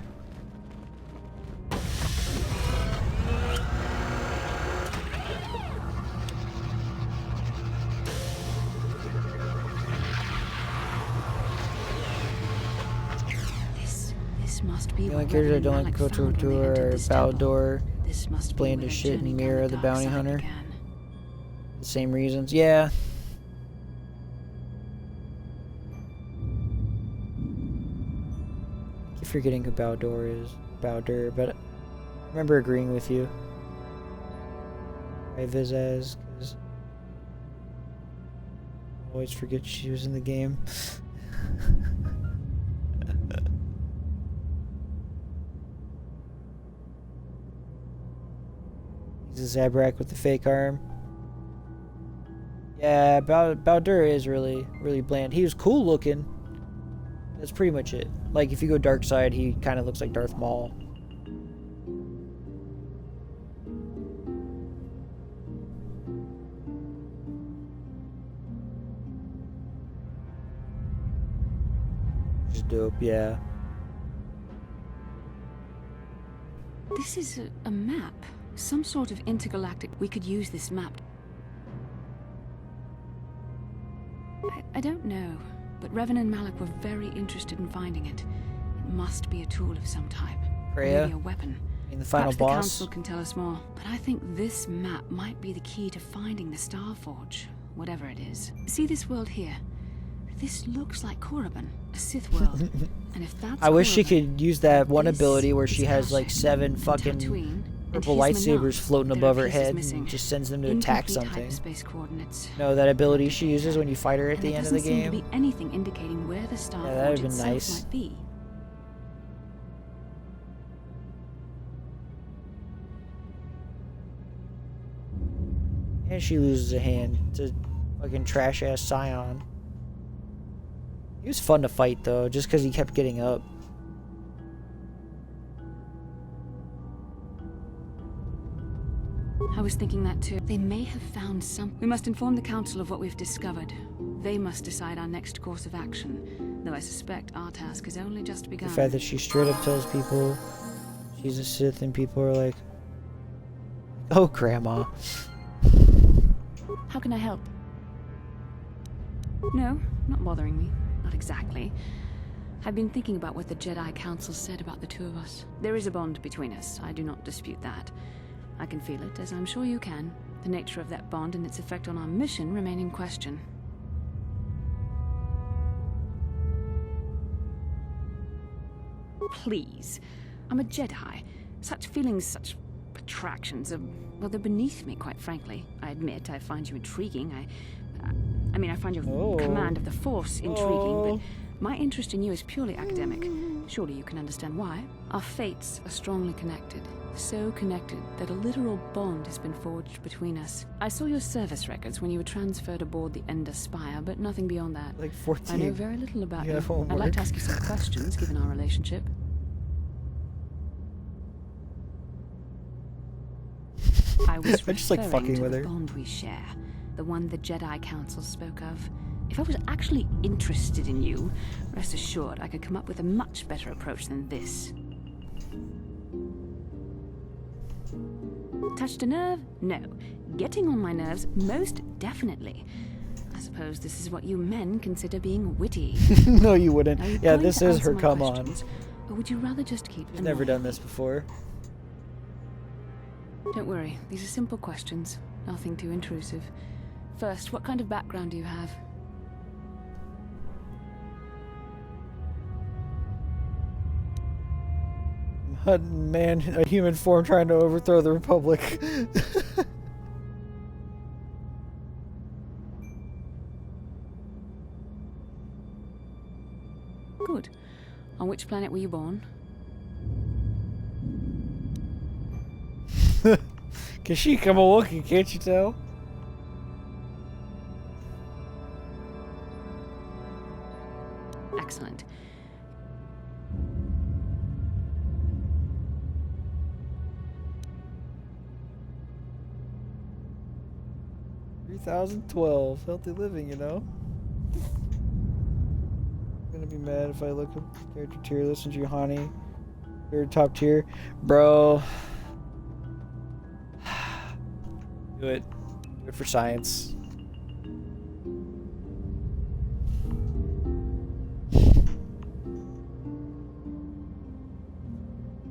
This must be the only characters I don't like KOTOR are Baldur, bland as shit, and Mira the bounty hunter. The same reasons, yeah. Forgetting who Baldur is, but I remember agreeing with you. I Vizaz, because I always forget she was in the game. He's a Zabrak with the fake arm. Yeah, Baldur is really bland. He was cool looking. That's pretty much it. Like, if you go dark side, he kind of looks like Darth Maul. Which is dope, yeah. This is a map. Some sort of intergalactic... We could use this map. I don't know. But Revan and Malak were very interested in finding it. It must be a tool of some type. Freya? Maybe a weapon. In the final Perhaps boss? the Council can tell us more. But I think this map might be the key to finding the Starforge, whatever it is. See this world here? This looks like Korriban, a Sith world. And if that's I wish she Korriban, could use that one ability where she has like 7 fucking Tatooine, purple and here's lightsabers Manaf. floating There above are her pieces head missing. and just sends them to attack Incomplete something. hyperspace coordinates. No, that ability she uses when you fight her at the And end there of the doesn't seem to game. be anything indicating where the Starforge that would've been itself nice. might be. And she loses a hand to fucking trash ass Scion. He was fun to fight though, just because he kept getting up. I was thinking that too. They may have found some. We must inform the council of what we've discovered. They must decide our next course of action. Though I suspect our task has only just begun. The fact that she straight up tells people she's a Sith and people are like, "Oh, Grandma." How can I help? No, not bothering me. Not exactly. I've been thinking about what the Jedi Council said about the two of us. There is a bond between us. I do not dispute that. I can feel it, as I'm sure you can. The nature of that bond and its effect on our mission remain in question. Please. I'm a Jedi. Such feelings, such attractions are, well, they're beneath me, quite frankly. I admit I find you intriguing. I mean, I find your command of the Force intriguing, but my interest in you is purely academic. Surely you can understand why. Our fates are strongly connected. So connected that a literal bond has been forged between us. I saw your service records when you were transferred aboard the Ender Spire, but nothing beyond that. Like 14. I know very little about You you. have homework. I'd like to ask you some questions, given our relationship. I was I just like referring fucking to with the her. bond we share, the one the Jedi Council spoke of. If I was actually interested in you, rest assured I could come up with a much better approach than this. Touched a nerve? No. Getting on my nerves? Most definitely. I suppose this is what you men consider being witty. No, you wouldn't. Are you Yeah, going this to is answer her my come on. questions, or would you rather just keep She's never done this before. Don't worry, these are simple questions. Nothing too intrusive. First, what kind of background do you have? A man, a human form trying to overthrow the Republic. Good. On which planet were you born? Kashyyyk, I'm a Wookiee, can't you tell? Excellent. $3,012. Healthy living, you know? I'm gonna be mad if I look at character tier list and Juhani. Third top tier. Bro. Do it. Do it for science. You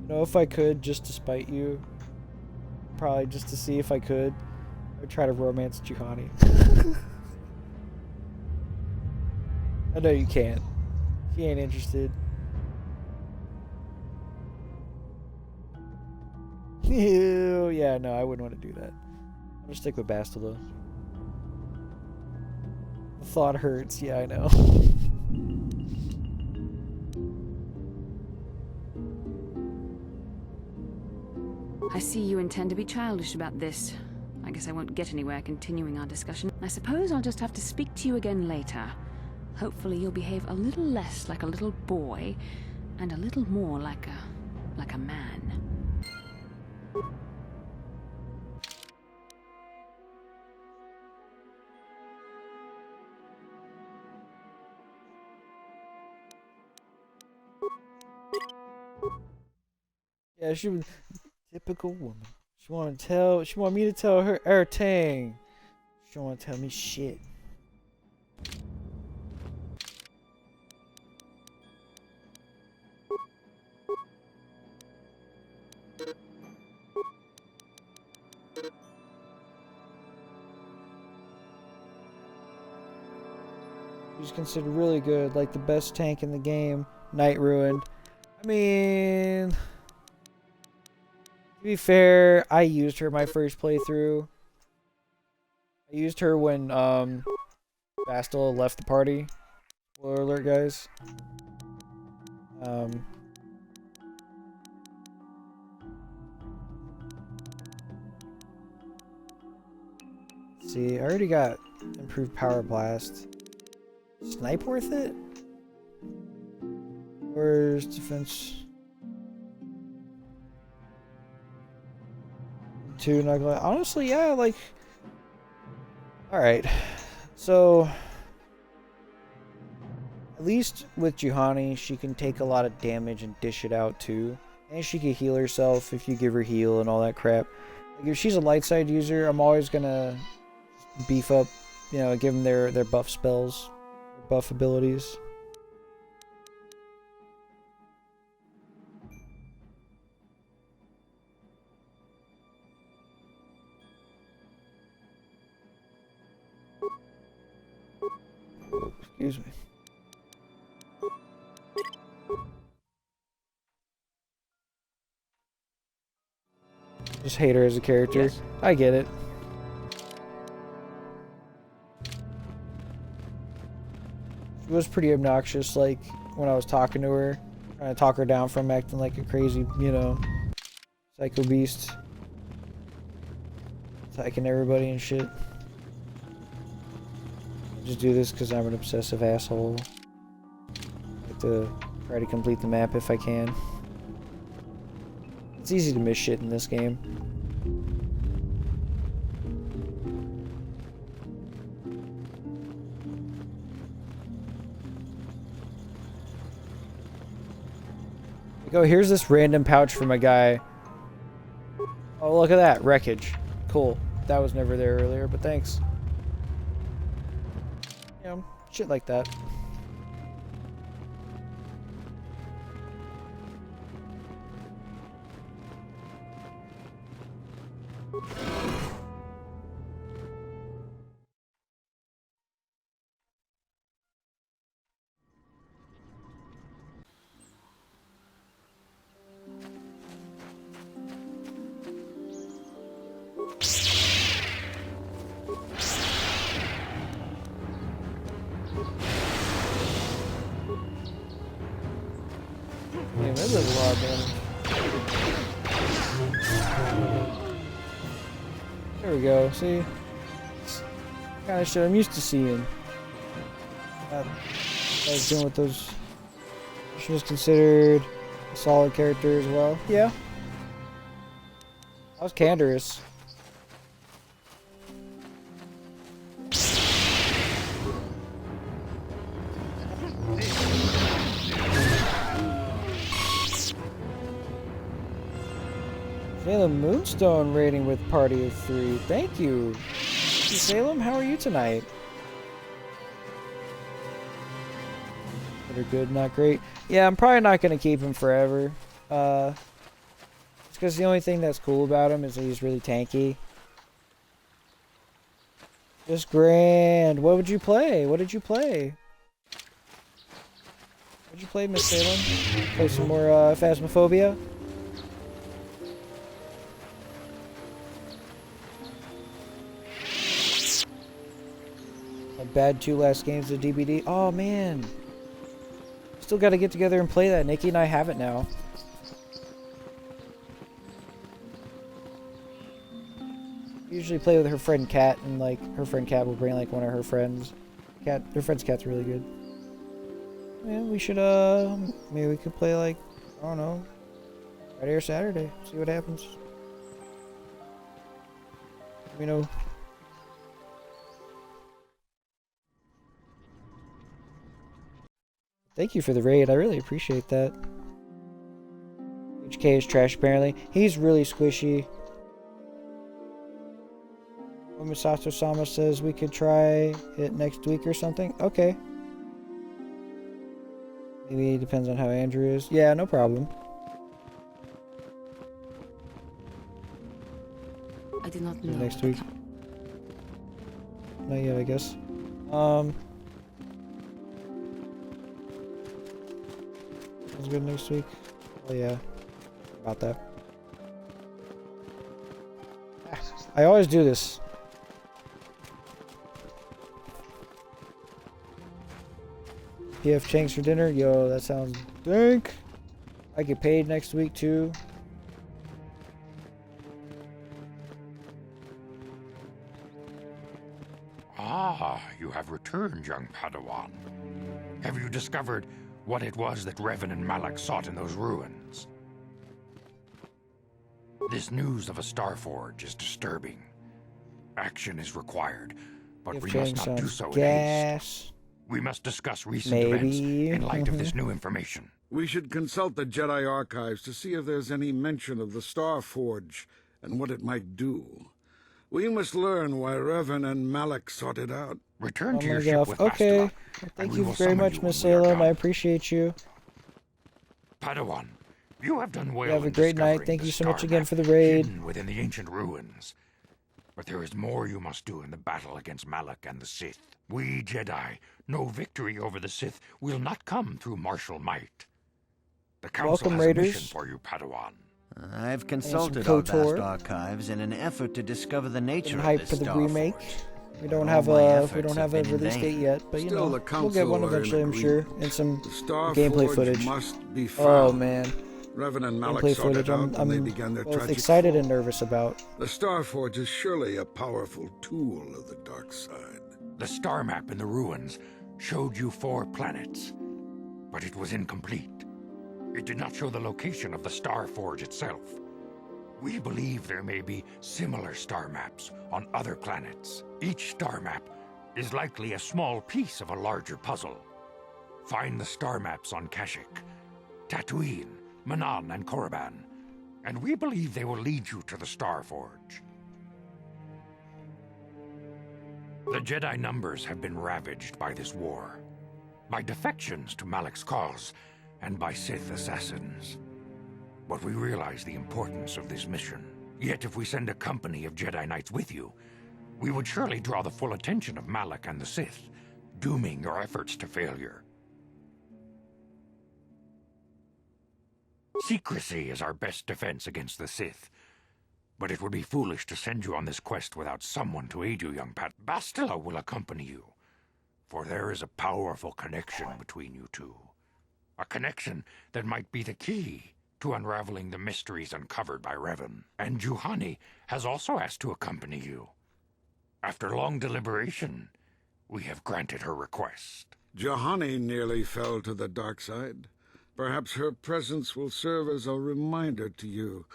know, if I could, just to spite you, probably just to see if I could, I would try to romance Juhani. I know you can't. She ain't interested. Ew, yeah, no, I wouldn't want to do that. I'm gonna stick with Bastila. The thought hurts, yeah, I know. I see you intend to be childish about this. I guess I won't get anywhere continuing our discussion. I suppose I'll just have to speak to you again later. Hopefully you'll behave a little less like a little boy and a little more like a man. Yeah, she was typical woman. She want me to tell her everything. She don't want to tell me shit. She's considered really good, like the best tank in the game. Night Ruined. I mean, to be fair, I used her my first playthrough. I used her when Bastila left the party. Spoiler alert, guys. see. I already got improved power blast. Snipe worth it? Where's defense? 2, not gonna, honestly, yeah, like, alright. So, at least with Juhani, she can take a lot of damage and dish it out too. And she can heal herself if you give her heal and all that crap. Like, if she's a light side user, I'm always gonna beef up, you know, give them their buff spells, their buff abilities. Oh, excuse me. Just hate her as a character. Yes. I get it. She was pretty obnoxious, like, when I was talking to her. Trying to talk her down from acting like a crazy, you know, psycho beast. Attacking everybody and shit. I just do this because I'm an obsessive asshole. I like to try to complete the map if I can. It's easy to miss shit in this game. Like, oh, here's this random pouch from a guy. Oh, look at that. Wreckage. Cool. That was never there earlier, but thanks. You know, shit like that. Damn, that does a lot of damage. There we go, see? Kind of shit I'm used to seeing. I was doing with those. She was considered a solid character as well. Yeah. I was Canderous. Salem Moonstone rating with party of 3. Thank you. Salem, how are you tonight? Better good, not great. Yeah, I'm probably not going to keep him forever. It's because the only thing that's cool about him is that he's really tanky. Just grand. What would you play? What did you play? What did you play, Miss Salem? Play some more Phasmophobia? A bad 2 last games of DBD. Oh man. Still got to get together and play that. Nikki and I have it now. Usually play with her friend Kat, and like her friend Kat will bring like one of her friends. Her friend's Kat's really good. Yeah, we should maybe we could play like, I don't know, Friday or Saturday. See what happens. You know. Thank you for the raid. I really appreciate that. HK is trash apparently. He's really squishy. Misato Sama says we could try it next week or something. Okay. Maybe it depends on how Andrew is. Yeah, no problem. I did not know. Next week. Not yet, I guess. Sounds good next week. Oh yeah. About that. I always do this. PF Chanks for dinner? Yo, that sounds dank. I get paid next week too. Ah, you have returned, young Padawan. Have you discovered what it was that Revan and Malak sought in those ruins? This news of a Starforge is disturbing. Action is required, but we must not do so in haste. We must discuss recent events in light of this new information. We should consult the Jedi archives to see if there's any mention of the Star Forge and what it might do. We must learn why Revan and Malak sought it out. Return to your ship with Okay. Master. Thank you very much, Miss Salem. I appreciate you. Padawan, you have done well. You have a great night. Thank you so much again for the raid. Hidden within the ancient ruins. But there is more you must do in the battle against Malak and the Sith. We Jedi know victory over the Sith will not come through martial might. The Council has a mission for you, Padawan. I've consulted our vast archives in an effort to discover the nature of this for the Star remake. Forge. We don't have a release date yet, but you know, we'll get one eventually, I'm sure, and some gameplay footage. Oh man, Revan and Malak gameplay sought footage. it out when they I'm began their both tragic excited fall. and nervous about. The Star Forge is surely a powerful tool of the dark side. The star map in the ruins showed you 4 planets, but it was incomplete. It did not show the location of the Star Forge itself. We believe there may be similar star maps on other planets. Each star map is likely a small piece of a larger puzzle. Find the star maps on Kashyyyk, Tatooine, Manaan, and Korriban, and we believe they will lead you to the Star Forge. The Jedi numbers have been ravaged by this war, by defections to Malak's cause, and by Sith assassins. But we realize the importance of this mission. Yet if we send a company of Jedi Knights with you, we would surely draw the full attention of Malak and the Sith, dooming your efforts to failure. Secrecy is our best defense against the Sith, but it would be foolish to send you on this quest without someone to aid you, young Pat. Bastila will accompany you, for there is a powerful connection between you two. A connection that might be the key to unraveling the mysteries uncovered by Revan. And Juhani has also asked to accompany you. After long deliberation, we have granted her request. Juhani nearly fell to the dark side. Perhaps her presence will serve as a reminder to you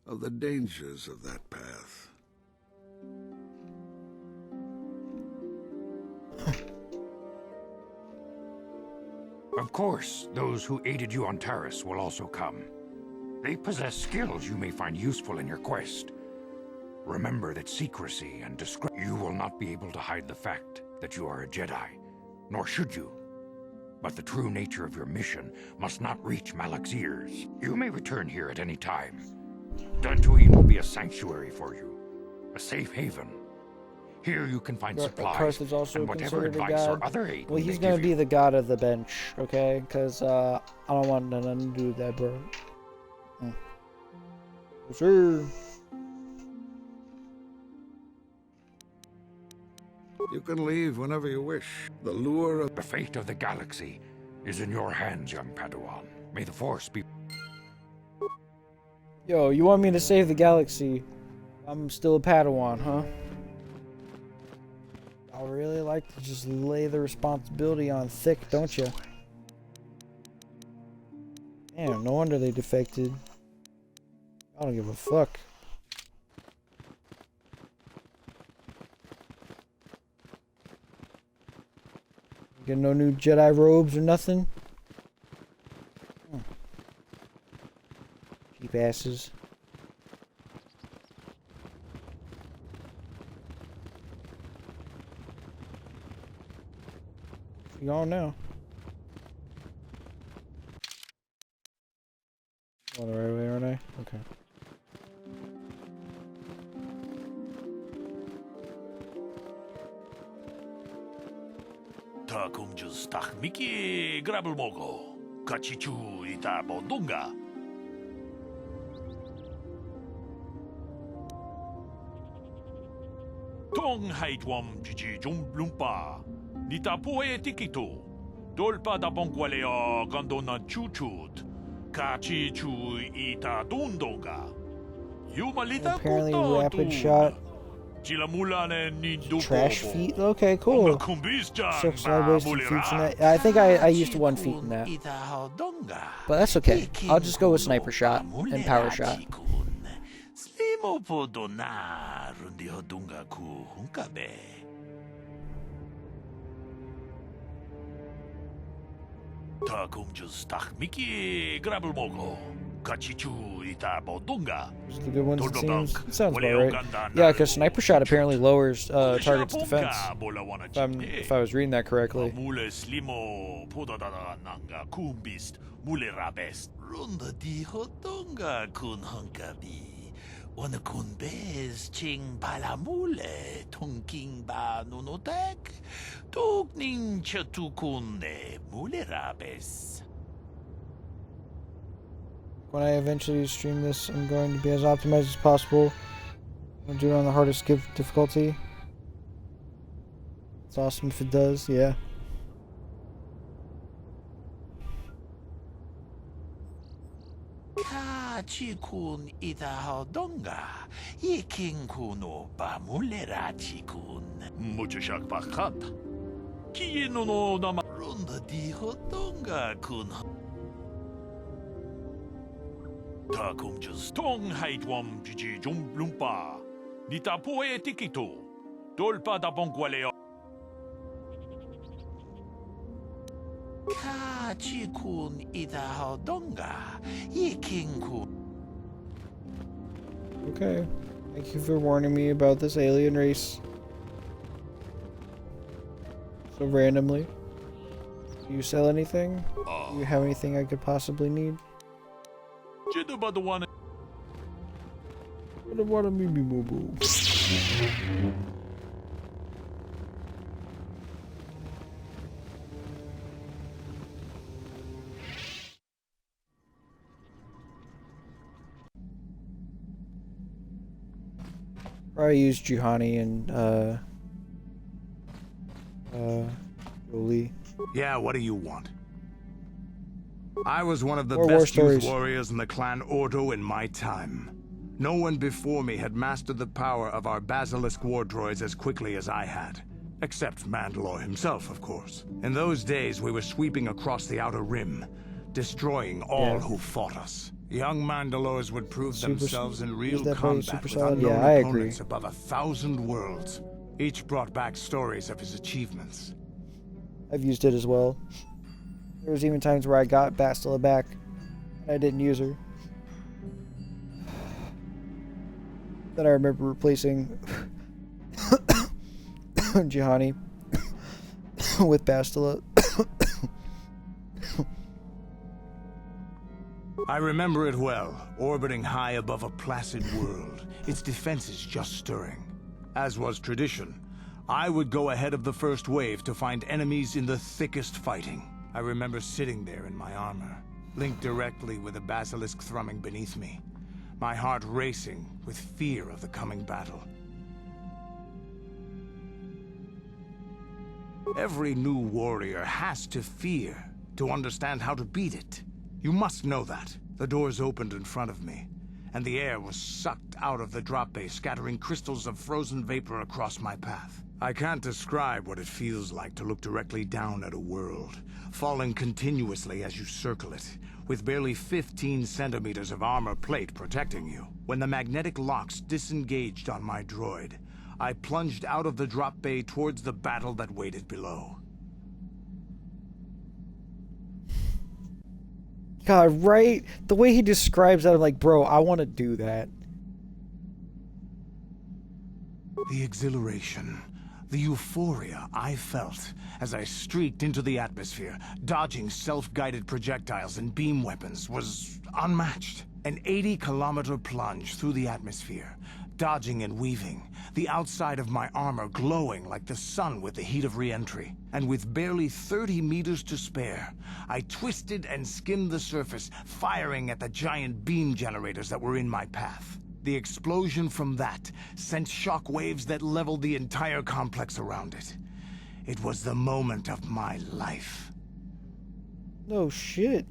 of the dangers of that path. Of course, those who aided you on Taris will also come. They possess skills you may find useful in your quest. Remember that secrecy and discretion. You will not be able to hide the fact that you are a Jedi, nor should you. But the true nature of your mission must not reach Malak's ears. You may return here at any time. Dantooine will be a sanctuary for you, a safe haven. Here you can find supplies Karth is also and whatever considered a advice god. or other aid Well, we he's may gonna give be you. the god of the bench, okay? Because I don't want nothing to do with that, bro. Sure. You can leave whenever you wish. The lure of The fate of the galaxy is in your hands, young Padawan. May the Force be... Yo, you want me to save the galaxy? I'm still a Padawan, huh? I really like to just lay the responsibility on thick, don't you? Damn, no wonder they defected. I don't give a fuck. Get no new Jedi robes or nothing? Cheap asses. You gone now? Going the right way, aren't I? Okay. 다 공주스 딱 미끼 그랍을 먹어 같이 주이다 뭔동가 동하이트웜 지지 좀 lumpa nita poe tikito dolpa da bonqualeo gondona chuchut 같이 주이다 돈동가 유말리다 Apparently rapid shot Trash feet? Okay, cool. Circle sideways 2 feet in that. I think I used 1 feet in that. But that's okay. I'll just go with sniper shot and power shot. Those are the good ones, it seems. It sounds about right. Yeah, because sniper shot apparently lowers target's defense. If I was reading that correctly. When I eventually stream this, I'm going to be as optimized as possible. I'm going to do it on the hardest difficulty. It's awesome if it does, yeah. Tong haitwam jiji lumpa. Nita poe tikito. Dolpa da bonqualeo. Kachikun ida donga. Yikinku. Okay. Thank you for warning me about this alien race. So randomly. Do you sell anything? Do you have anything I could possibly need? What a me boo boo. I use Juhani and Jolie. Yeah, what do you want? I was one of the More war best youth stories. warriors in the clan Ordo in my time. No one before me had mastered the power of our basilisk war droids as quickly as I had. Except Mandalore himself, of course. In those days, we were sweeping across the Outer Rim, destroying all who fought us. Young Mandalores would prove themselves in real combat with unknown opponents above 1,000 worlds. Each brought back stories of his achievements. I've used it as well. There was even times where I got Bastila back and I didn't use her. Then I remember replacing Juhani with Bastila. I remember it well, orbiting high above a placid world, its defenses just stirring. As was tradition, I would go ahead of the first wave to find enemies in the thickest fighting. I remember sitting there in my armor, linked directly with a basilisk thrumming beneath me, my heart racing with fear of the coming battle. Every new warrior has to fear to understand how to beat it. You must know that. The doors opened in front of me, and the air was sucked out of the drop bay, scattering crystals of frozen vapor across my path. I can't describe what it feels like to look directly down at a world, falling continuously as you circle it, with barely 15 centimeters of armor plate protecting you. When the magnetic locks disengaged on my droid, I plunged out of the drop bay towards the battle that waited below. God, right? The way he describes that, I'm like, bro, I want to do that. The exhilaration, the euphoria I felt as I streaked into the atmosphere, dodging self-guided projectiles and beam weapons, was unmatched. An 80-kilometer plunge through the atmosphere, dodging and weaving, the outside of my armor glowing like the sun with the heat of re-entry. And with barely 30 meters to spare, I twisted and skimmed the surface, firing at the giant beam generators that were in my path. The explosion from that sent shock waves that leveled the entire complex around it. It was the moment of my life. No shit.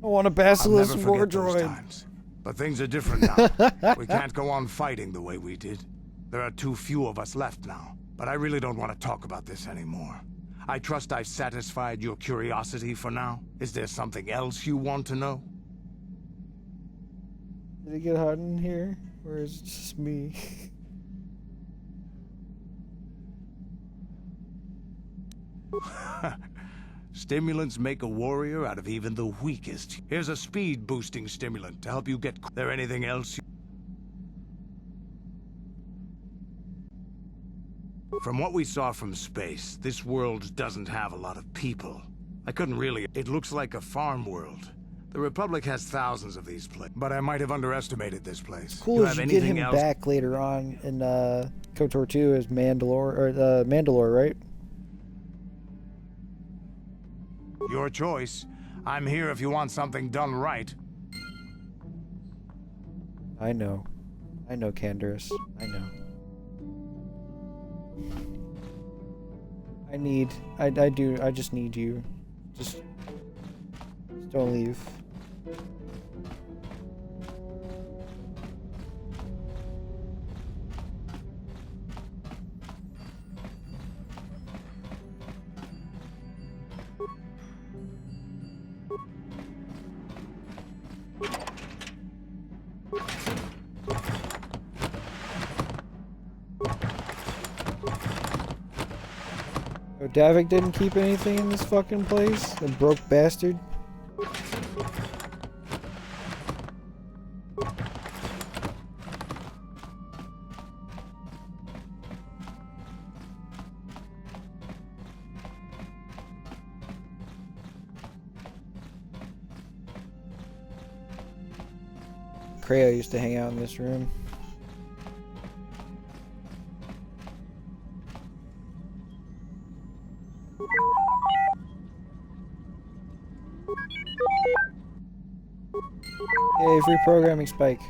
I want a Basilisk war droid. Times, But things are different now. We can't go on fighting the way we did. There are too few of us left now. But I really don't want to talk about this anymore. I trust I've satisfied your curiosity for now. Is there something else you want to know? Did it get hot in here? Or is it just me? Stimulants make a warrior out of even the weakest. Here's a speed-boosting stimulant to help you get... There anything else? From what we saw from space, this world doesn't have a lot of people. I couldn't really... It looks like a farm world. The Republic has thousands of these places, but I might have underestimated this place. Cool as you get him back later on in KOTOR 2 as Mandalore, or Mandalore, right? Your choice. I'm here if you want something done right. I know. I know, Canderous. I know. I just need you. Just don't leave. Oh, Davik didn't keep anything in this fucking place? The broke bastard. Kreia used to hang out in this room. Hey, free programming spike.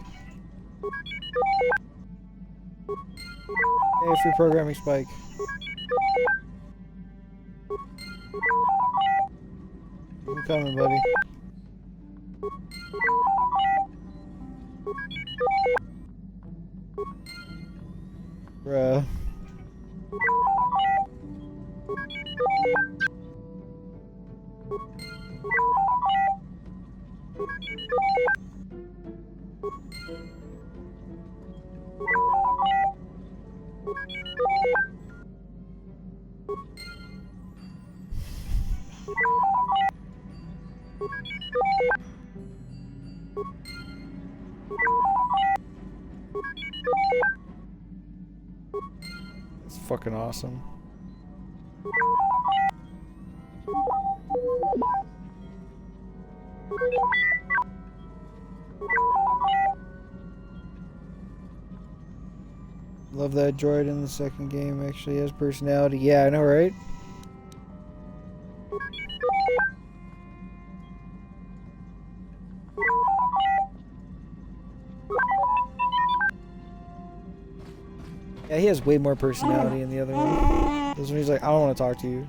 Hey, free programming spike. I'm coming, buddy. Bruh. It's fucking awesome. Love that droid in the second game actually has personality. Yeah, I know, right? Yeah, he has way more personality in the other one. This one he's like, I don't want to talk to you.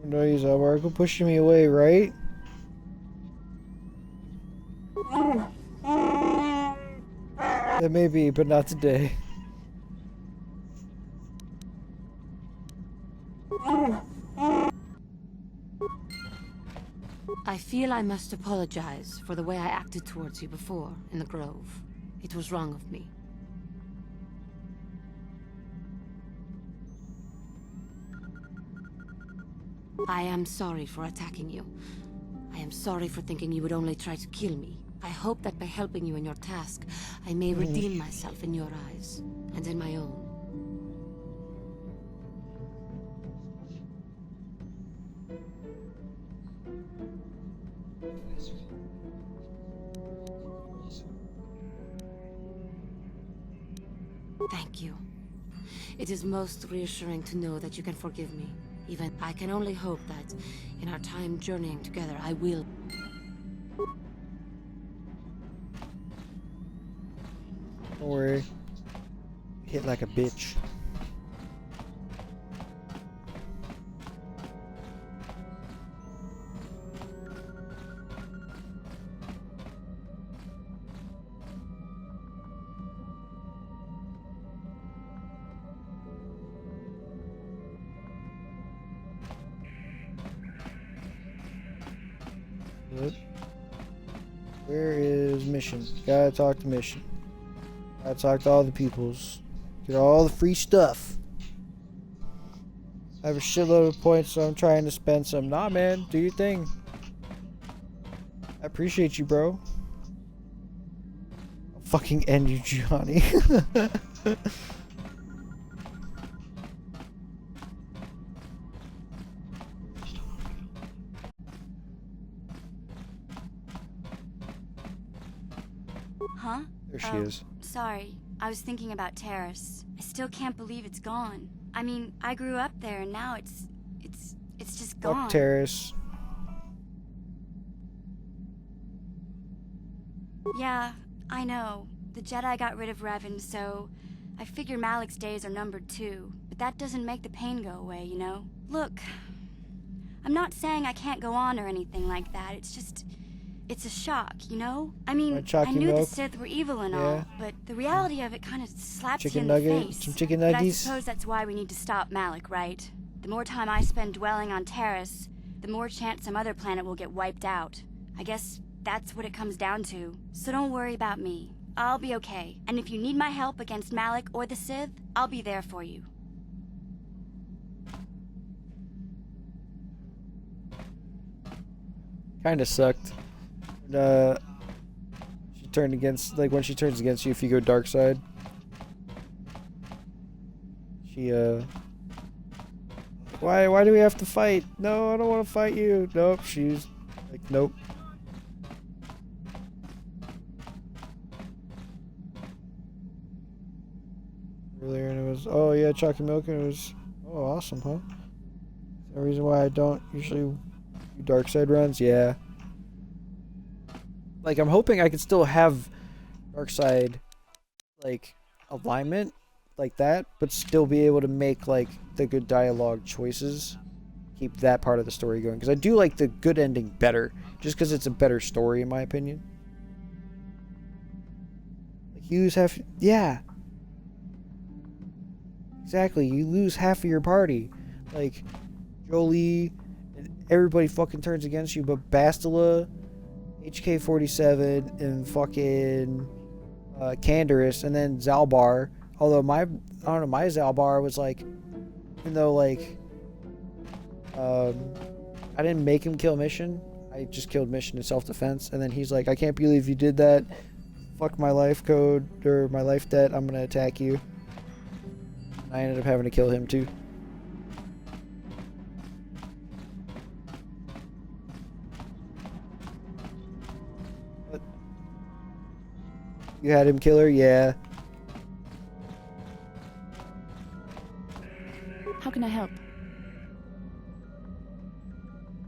No, he's Marco pushing me away, right? That may be, but not today. I feel I must apologize for the way I acted towards you before in the Grove. It was wrong of me. I am sorry for attacking you. I am sorry for thinking you would only try to kill me. I hope that by helping you in your task, I may redeem myself in your eyes, and in my own. Thank you. It is most reassuring to know that you can forgive me. Even I can only hope that, in our time journeying together, I will... Don't worry. Hit like a bitch. Good. Where is Mission? Gotta talk to Mission. Gotta talk to all the peoples. Get all the free stuff. I have a shitload of points, so I'm trying to spend some. Nah, man, do your thing. I appreciate you, bro. I'll fucking end you, Johnny. Huh? There she is. Sorry, I was thinking about Terrace. I still can't believe it's gone. I mean, I grew up there and now it's just gone. Fuck Terrace. Yeah, I know. The Jedi got rid of Revan, so I figure Malik's days are numbered too. But that doesn't make the pain go away, you know? Look, I'm not saying I can't go on or anything like that. It's just... it's a shock, you know? I mean, I knew the Sith were evil and all, but the reality of it kind of slaps you in the face. Some chicken But I nuggies. suppose that's why we need to stop Malik, right? The more time I spend dwelling on Terrace, the more chance some other planet will get wiped out. I guess that's what it comes down to. So don't worry about me. I'll be okay. And if you need my help against Malik or the Sith, I'll be there for you. Kinda sucked. She turned against, like, when she turns against you, if you go dark side, she why do we have to fight? No, I don't want to fight you. Nope. She's like, nope. Earlier, and it was, oh yeah, chocolate milk, and it was, oh, awesome, huh? The reason why I don't usually do dark side runs, yeah. Like, I'm hoping I can still have dark side, like, alignment like that, but still be able to make, like, the good dialogue choices. Keep that part of the story going. Because I do like the good ending better, just because it's a better story, in my opinion. Like, you lose half... yeah. Exactly, you lose half of your party. Like, Jolie, and everybody fucking turns against you, but Bastila, HK-47, and fucking Canderous, and then Zalbar. Although my Zalbar was like, even though like, I didn't make him kill Mission, I just killed Mission in self-defense, and then he's like, I can't believe you did that. Fuck my life code, or my life debt, I'm gonna attack you. I ended up having to kill him too. But you had him kill her? Yeah. How can I help?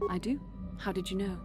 I do. How did you know?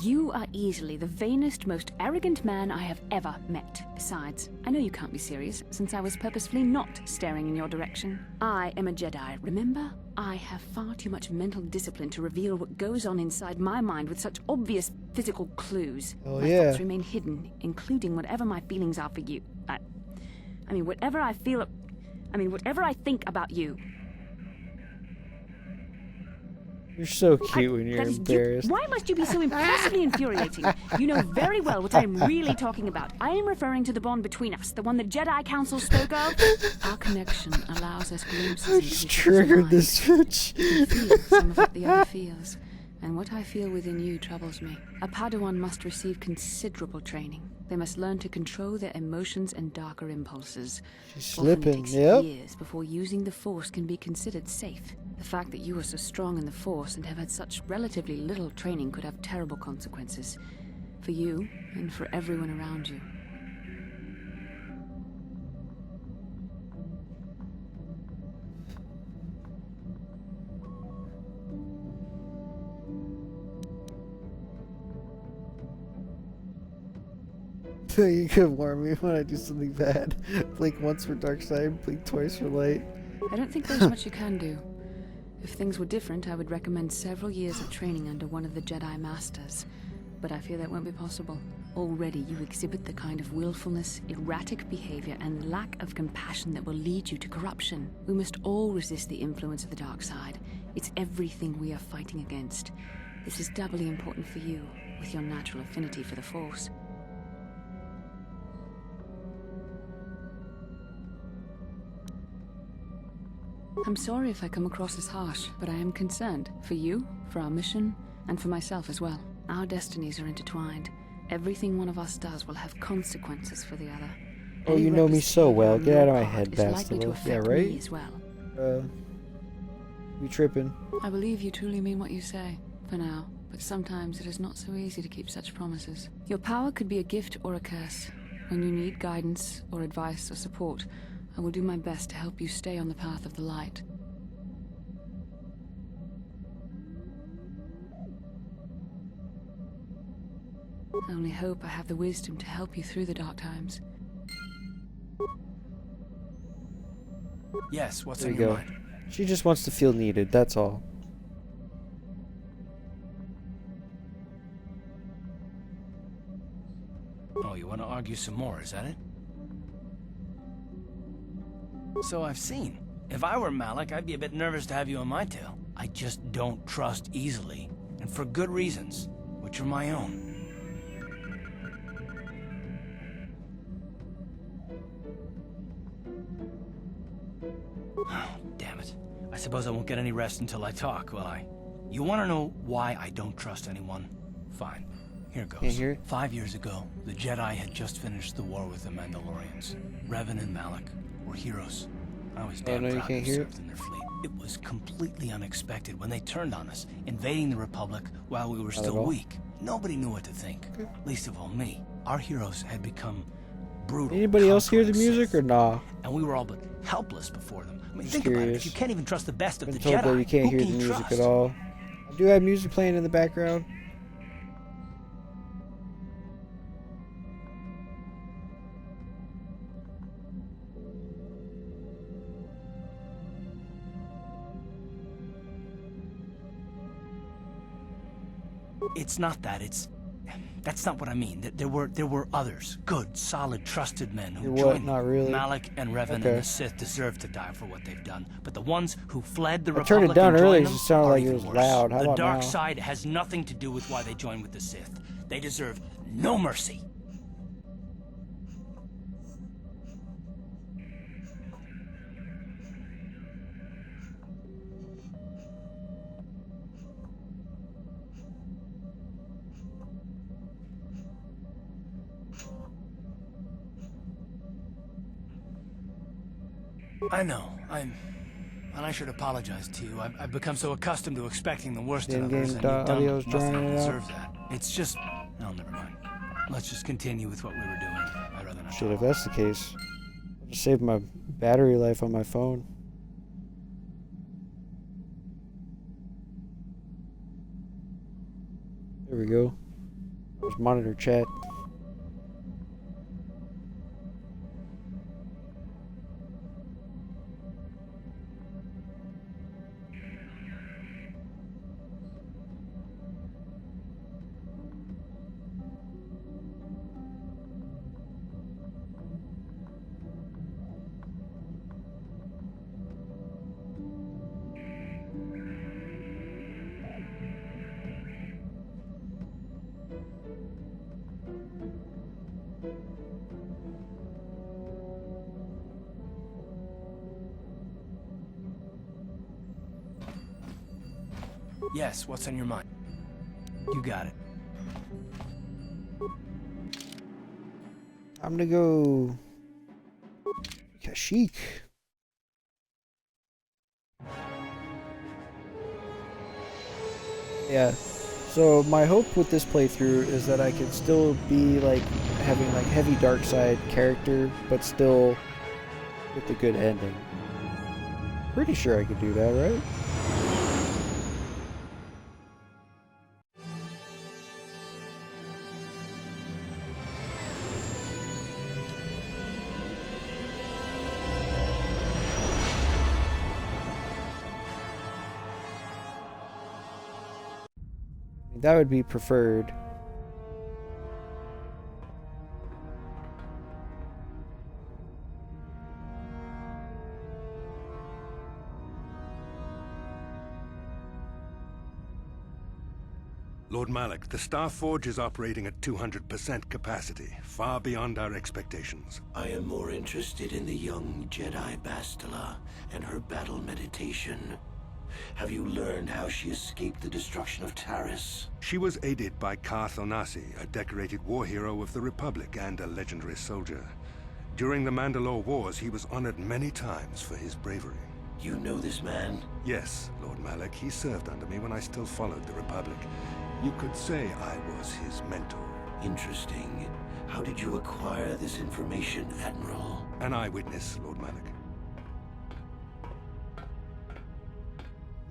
You are easily the vainest, most arrogant man I have ever met. Besides, I know you can't be serious, since I was purposefully not staring in your direction. I am a Jedi, remember? I have far too much mental discipline to reveal what goes on inside my mind with such obvious physical clues. Oh, my yeah. thoughts remain hidden, including whatever my feelings are for you. I mean, whatever I feel... whatever I think about you. You're so cute when you're That is embarrassed. Why must you be so impossibly infuriating? You know very well what I am really talking about. I am referring to the bond between us, the one the Jedi Council spoke of. Our connection allows us glimpses I into just each other's triggered minds. this bitch. You feel some of what the other feels, and what I feel within you troubles me. A Padawan must receive considerable training. They must learn to control their emotions and darker impulses. She's Often it slipping, takes yep. years before using the Force can be considered safe. The fact that you are so strong in the Force and have had such relatively little training could have terrible consequences. For you, and for everyone around you. You can warn me when I do something bad. Blink once for dark side, blink twice for light. I don't think there's much you can do. If things were different, I would recommend several years of training under one of the Jedi Masters. But I fear that won't be possible. Already you exhibit the kind of willfulness, erratic behavior, and lack of compassion that will lead you to corruption. We must all resist the influence of the dark side. It's everything we are fighting against. This is doubly important for you, with your natural affinity for the Force. I'm sorry if I come across as harsh, but I am concerned. For you, for our mission, and for myself as well. Our destinies are intertwined. Everything one of us does will have consequences for the other. Oh, you know me so well. Get out of my head, likely to Bastila. affect Yeah, me right? as well. You tripping. I believe you truly mean what you say, for now. But sometimes it is not so easy to keep such promises. Your power could be a gift or a curse. When you need guidance, or advice, or support, I will do my best to help you stay on the path of the light. I only hope I have the wisdom to help you through the dark times. Yes, what's There on you your go. mind? She just wants to feel needed, that's all. Oh, you want to argue some more, is that it? So I've seen. If I were Malik, I'd be a bit nervous to have you on my tail. I just don't trust easily, and for good reasons, which are my own. Oh, damn it. I suppose I won't get any rest until I talk, will I? You want to know why I don't trust anyone? Fine. Here goes. Can't hear it? 5 years ago, the Jedi had just finished the war with the Mandalorians. Revan and Malik were heroes. I was damn no, you proud to can't have hear it? served in their fleet. It was completely unexpected when they turned on us, invading the Republic while we were Not at still all. weak. Nobody knew what to think. Least of all me. Our heroes had become brutal. Anybody else hear the conquering music Sith, or nah? and we were all but helpless before them. I mean, Just think about it. If curious. you can't even trust the best of Been the told Jedi, that you can't who hear can the you music trust? at all. I do have music playing in the background. It's not that. That's not what I mean. There were others, good, solid, trusted men who You're what? joined me. Not really. Malik and Revan Okay. and the Sith deserve to die for what they've done. But the ones who fled the I Republic turned it down and joined earlier, it them just sounded are like it even was worse. loud. How the about dark now? side has nothing to do with why they joined with the Sith. They deserve no mercy. I know. And I should apologize to you. I've become so accustomed to expecting the worst in In-game others, and you've done audio's nothing to drawing it out. deserve that. It's just... No, never mind. Let's just continue with what we were doing. I'd rather not. Shit, if that's the case, I'll just save my battery life on my phone. There we go. There's monitor chat. Yes, what's on your mind? You got it. I'm gonna go Kashyyyk. Yeah. So my hope with this playthrough is that I can still be like having like heavy dark side character, but still with a good ending. Pretty sure I could do that, right? That would be preferred. Lord Malak, the Star Forge is operating at 200% capacity, far beyond our expectations. I am more interested in the young Jedi Bastila and her battle meditation. Have you learned how she escaped the destruction of Taris? She was aided by Karth Onasi, a decorated war hero of the Republic and a legendary soldier. During the Mandalore Wars, he was honored many times for his bravery. You know this man? Yes, Lord Malak. He served under me when I still followed the Republic. You could say I was his mentor. Interesting. How did you acquire this information, Admiral? An eyewitness, Lord Malak.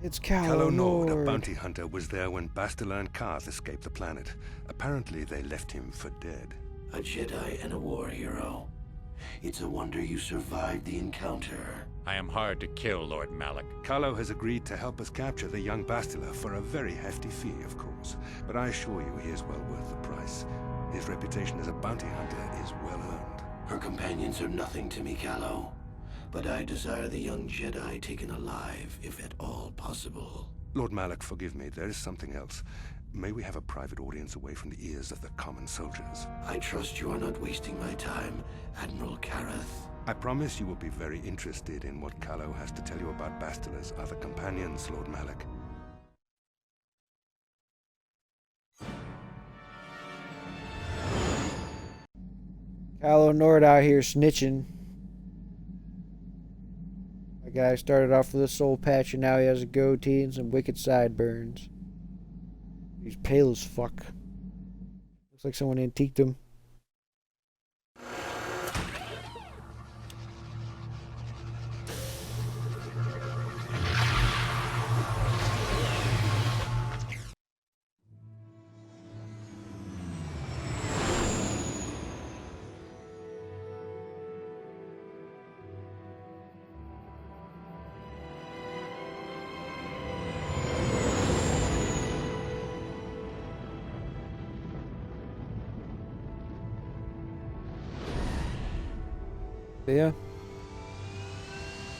It's Calo Nord, a Nord. bounty hunter, was there when Bastila and Karth escaped the planet. Apparently, they left him for dead. A Jedi and a war hero. It's a wonder you survived the encounter. I am hard to kill, Lord Malak. Calo has agreed to help us capture the young Bastila for a very hefty fee, of course. But I assure you he is well worth the price. His reputation as a bounty hunter is well earned. Her companions are nothing to me, Calo. But I desire the young Jedi taken alive, if at all possible. Lord Malak, forgive me. There is something else. May we have a private audience away from the ears of the common soldiers? I trust you are not wasting my time, Admiral Karath. I promise you will be very interested in what Calo has to tell you about Bastila's other companions, Lord Malak. Calo Nord out here snitching. My guy started off with a soul patch and now he has a goatee and some wicked sideburns. He's pale as fuck. Looks like someone antiqued him. But yeah,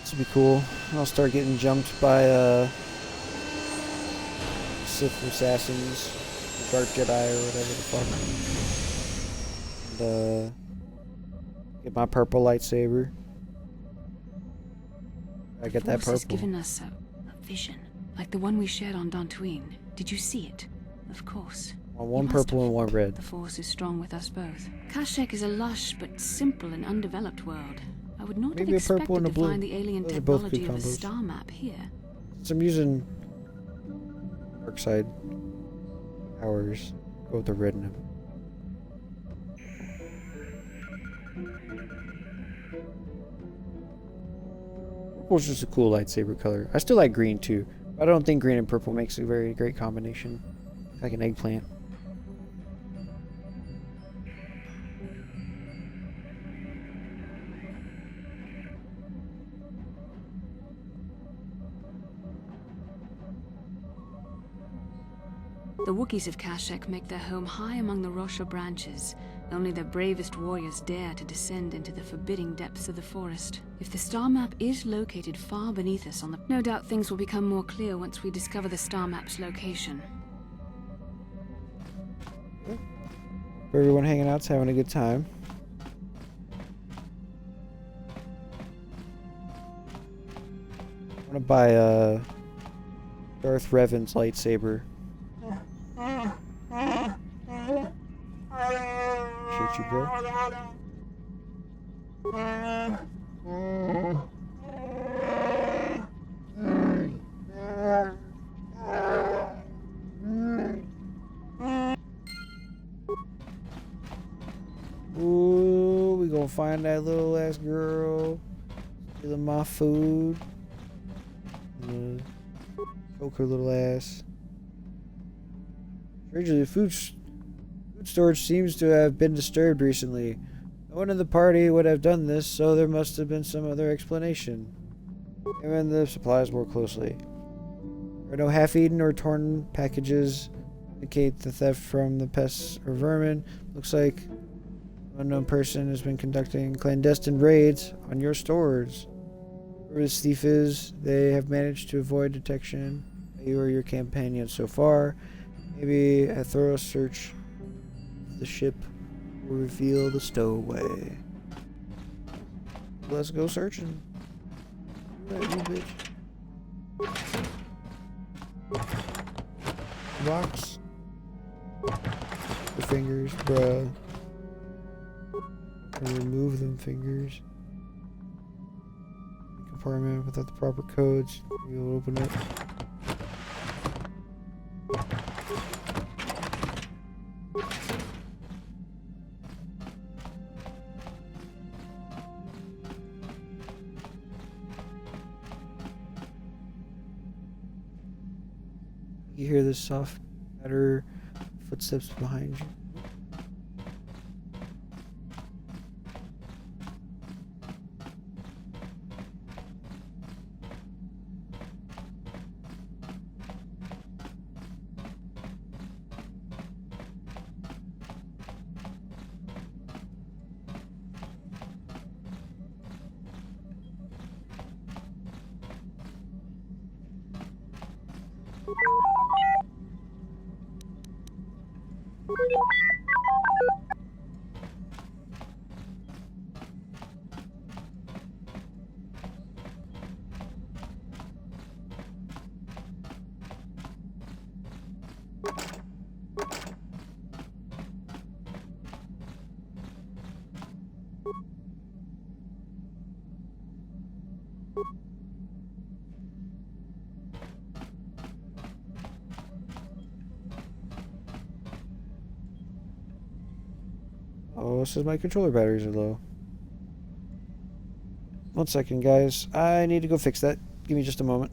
this would be cool. I'll start getting jumped by Sith assassins, Dark Jedi or whatever the fuck, and get my purple lightsaber. I get that Force has purple. given us a vision, like the one we shared on Dantooine. Did you see it? Of course. Well, one You must purple have. and one red. The Force is strong with us both. Kashyyyk is a lush but simple and undeveloped world. I would not Maybe a have purple and expected a to blue. find the alien Those are both good technology of a combos. star map here. So I'm using dark side powers. Go with the red in them. Purple's just a cool lightsaber color. I still like green too. But I don't think green and purple makes a very great combination. Like an eggplant. The Wookiees of Kashyyyk make their home high among the Rosha branches. Only their bravest warriors dare to descend into the forbidding depths of the forest. If the star map is located far beneath us on the... No doubt things will become more clear once we discover the star map's location. For everyone hanging out's having a good time. I want to buy Darth Revan's lightsaber. Shoot you, bro. Ooh, we gonna find that little ass girl. Stealing my food. Choke her little ass. Strangely, the food storage seems to have been disturbed recently. No one in the party would have done this, so there must have been some other explanation. Examine the supplies more closely. There are no half-eaten or torn packages indicate the theft from the pests or vermin. Looks like an unknown person has been conducting clandestine raids on your stores. Whoever this thief is, they have managed to avoid detection by you or your companions so far. Maybe a thorough search of the ship will reveal the stowaway. Let's go searching. Right, you bitch. Box. The fingers, bruh. And remove them fingers. Compartment without the proper codes. You'll open it. You hear the soft patter footsteps behind you. Oh, it says my controller batteries are low. 1 second, guys. I need to go fix that. Give me just a moment.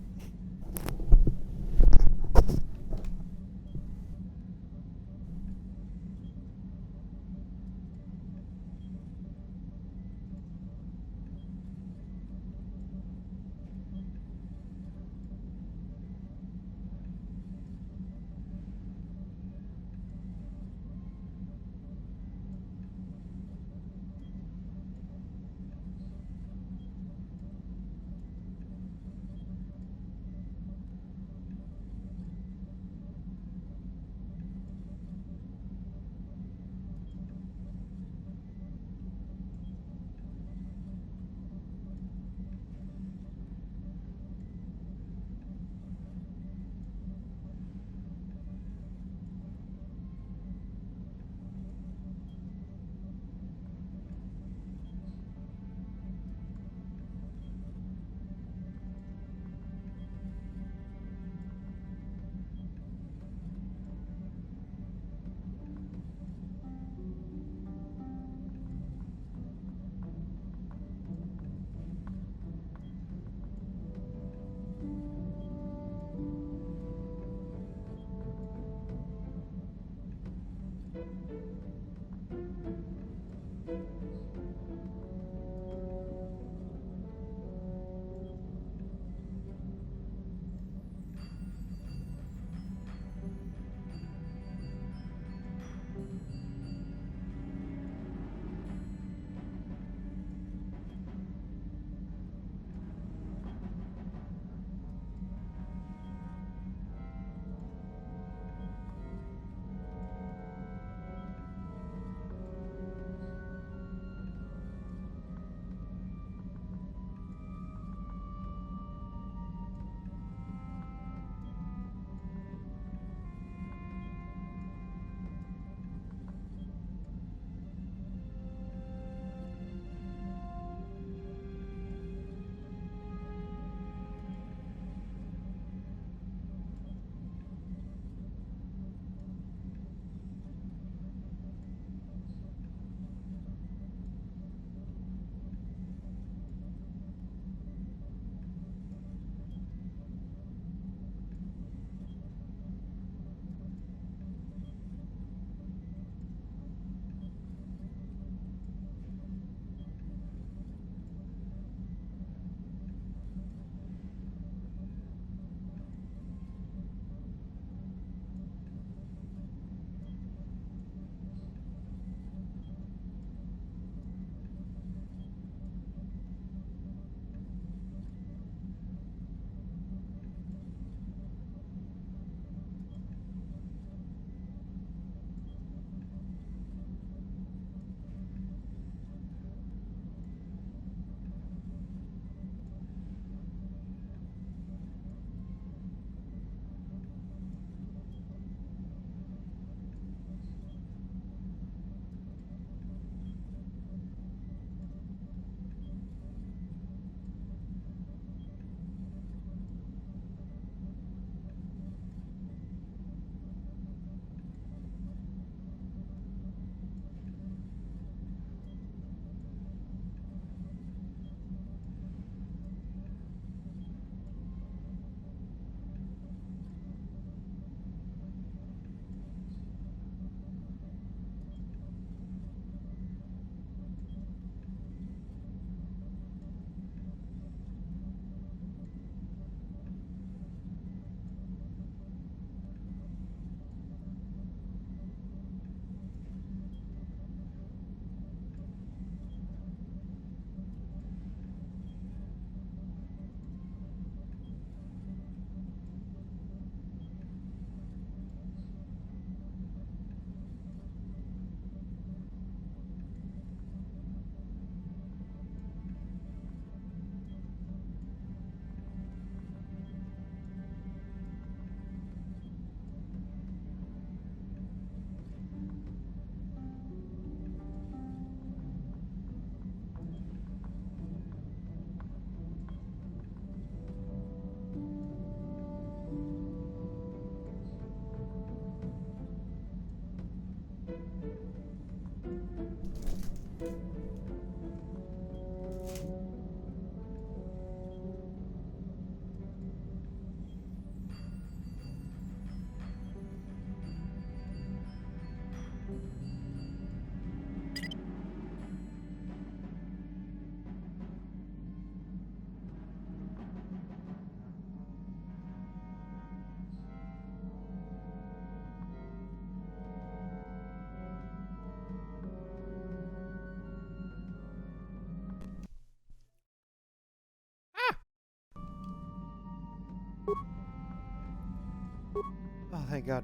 Oh, thank God.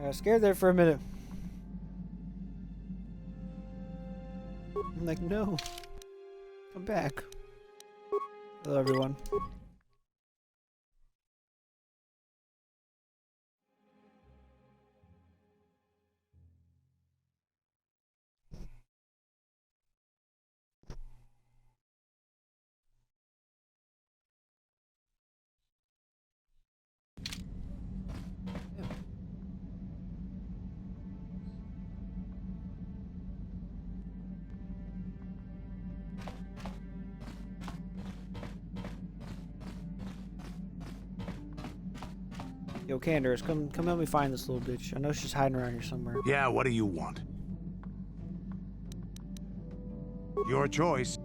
I was scared there for a minute. I'm like, no. Come back. Hello, everyone. Yo, Candace, come help me find this little bitch. I know she's hiding around here somewhere. Yeah, what do you want? Your choice.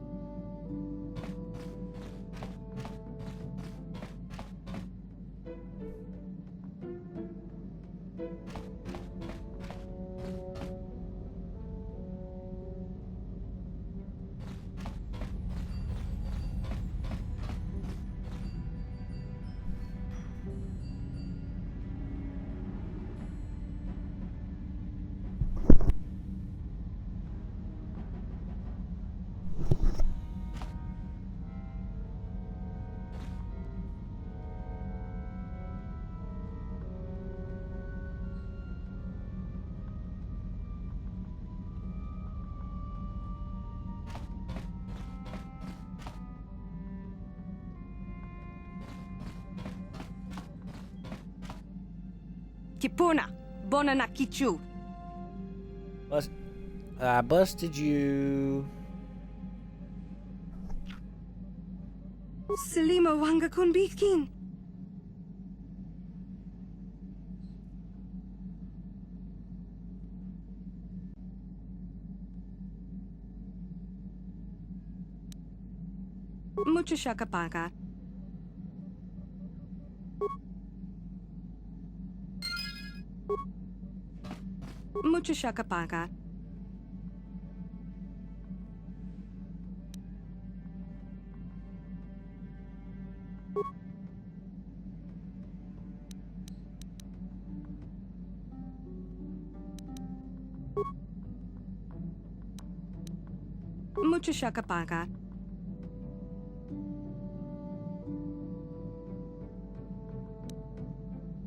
Kipuna, bona na kichu. Busted you. Selima wanga kunbikin. Mucho shakapaga. Mucho shakapaga. Mucho shakapaga.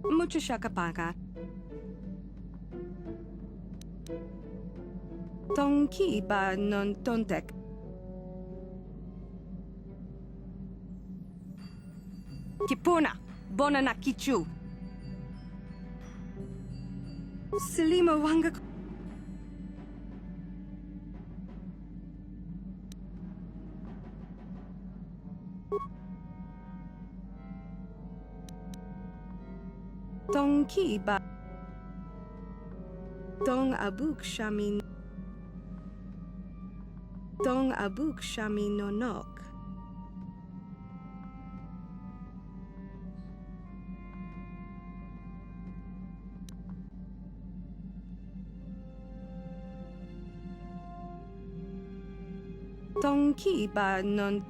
Mucho shakapaga. Tonki ba non tontek. Kipuna, bona na kichu. Selima wanga. Tonki ba. Dong abuk shamin. Dong abuk shamin nonok. Tonki ba non.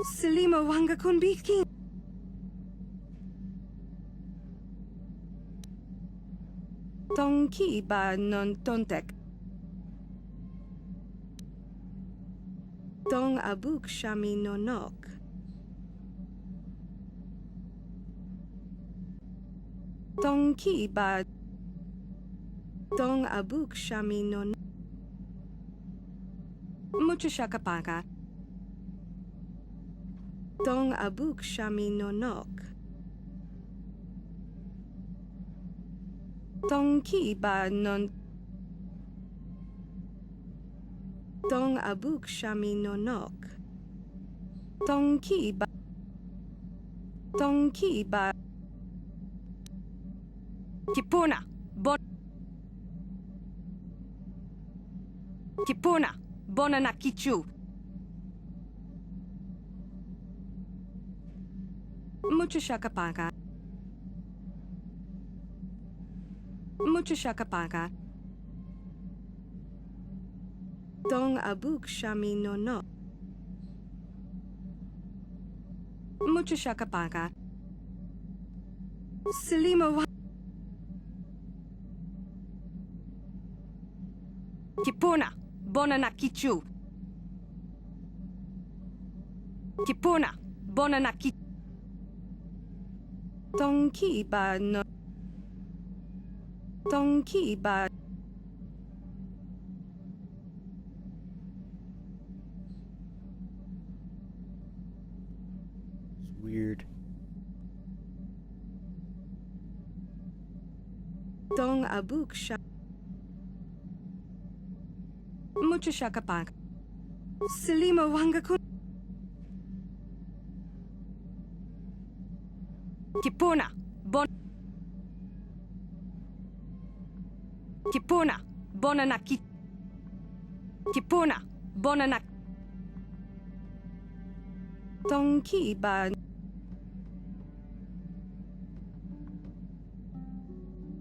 Selima wanga kunbikin. Tonki ba non tontek. Dong abuk shami nonok. Tonki ba. Dong abuk shami non. Mucho shakapaga. Dong abuk shami nonok. Tonki ba non. Dong abuk shami no nok. Dong ki ba. Dong ki ba. Kipuna. Bon. Kipuna. Bonana kichu. Mucho shakapaka. Mucho shakapaka. Dong abuk shami no no. Mucho shakapaka. Selima wa. Kipuna. Bonana kichu. Kipuna. Bonana kichu. Dong ki ba no. Dong ki ba. It's weird. Dong abuk sha. Mucho shakapak. Selima wangakun. Kipuna. Bon. Kipuna. Bonana ki. Kipuna. Bonana. Dong ki ba.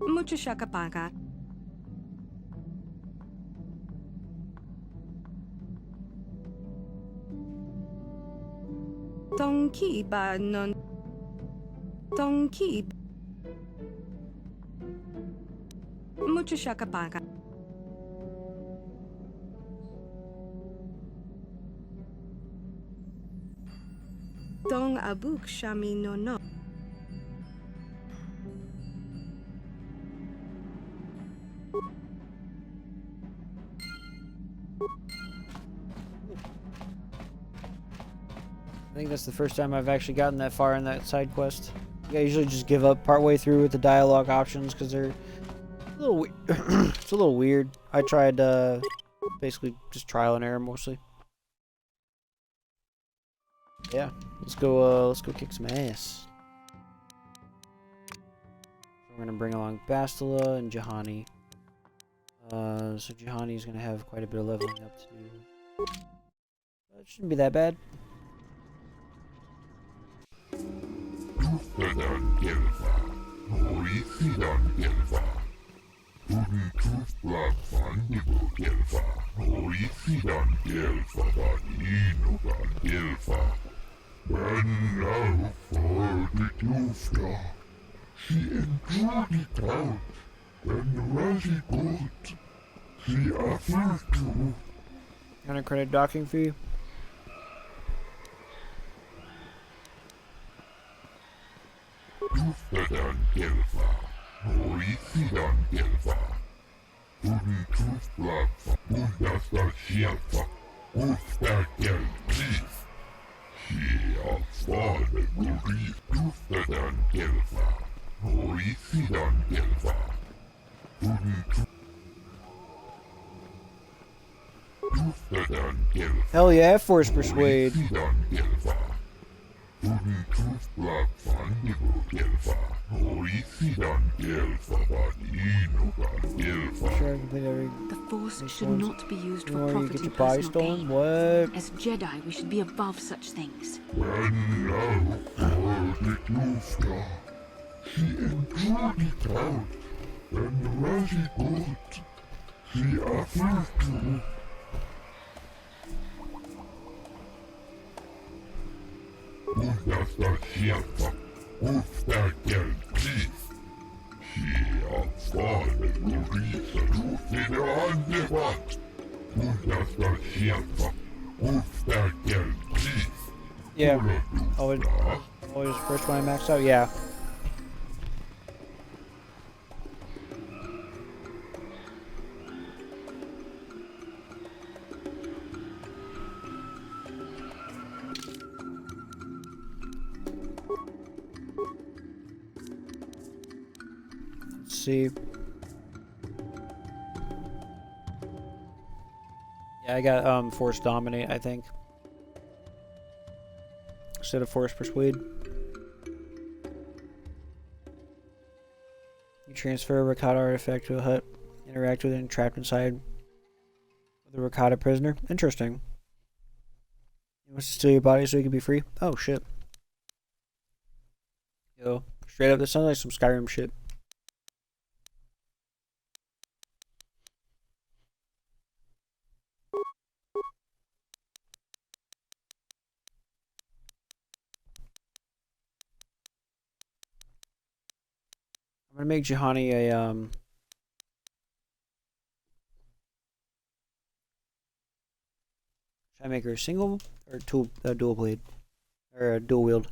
Mucho shakapaka. Dong ki ba non. Dong ki. Mucho shakapaka. Dong abuk shami no no. I think that's the first time I've actually gotten that far in that side quest. I usually just give up partway through with the dialogue options because they're a little it's a little weird. I tried basically just trial and error mostly. Yeah, let's go kick some ass. We're gonna bring along Bastila and Juhani. So Juhani's gonna have quite a bit of leveling up to do. It shouldn't be that bad. Kind of credit docking fee. Hell yeah, Force Persuade. The Force should not be used for you profit get and your pie personal gain. stolen? What? As Jedi, we should be above such things. Yeah. Always first when I max out. Yeah. Let's see. Yeah, I got Force Dominate, I think. Instead of Force Persuade. You transfer a Rakata artifact to a hut, interact with it, and trapped inside with a Rakata prisoner. Interesting. He wants to steal your body so he can be free? Oh, shit. Yo, straight up, that sounds like some Skyrim shit. I'm gonna make Juhani a should I make her a single or dual blade or a dual wield?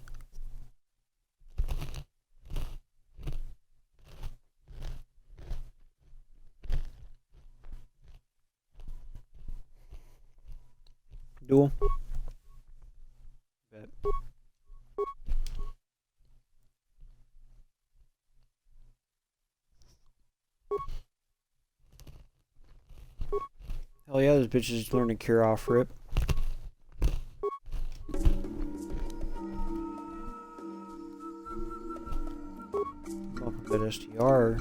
Dual. Bet. Hell yeah, those bitches learn to cure off rip. Open bit STR.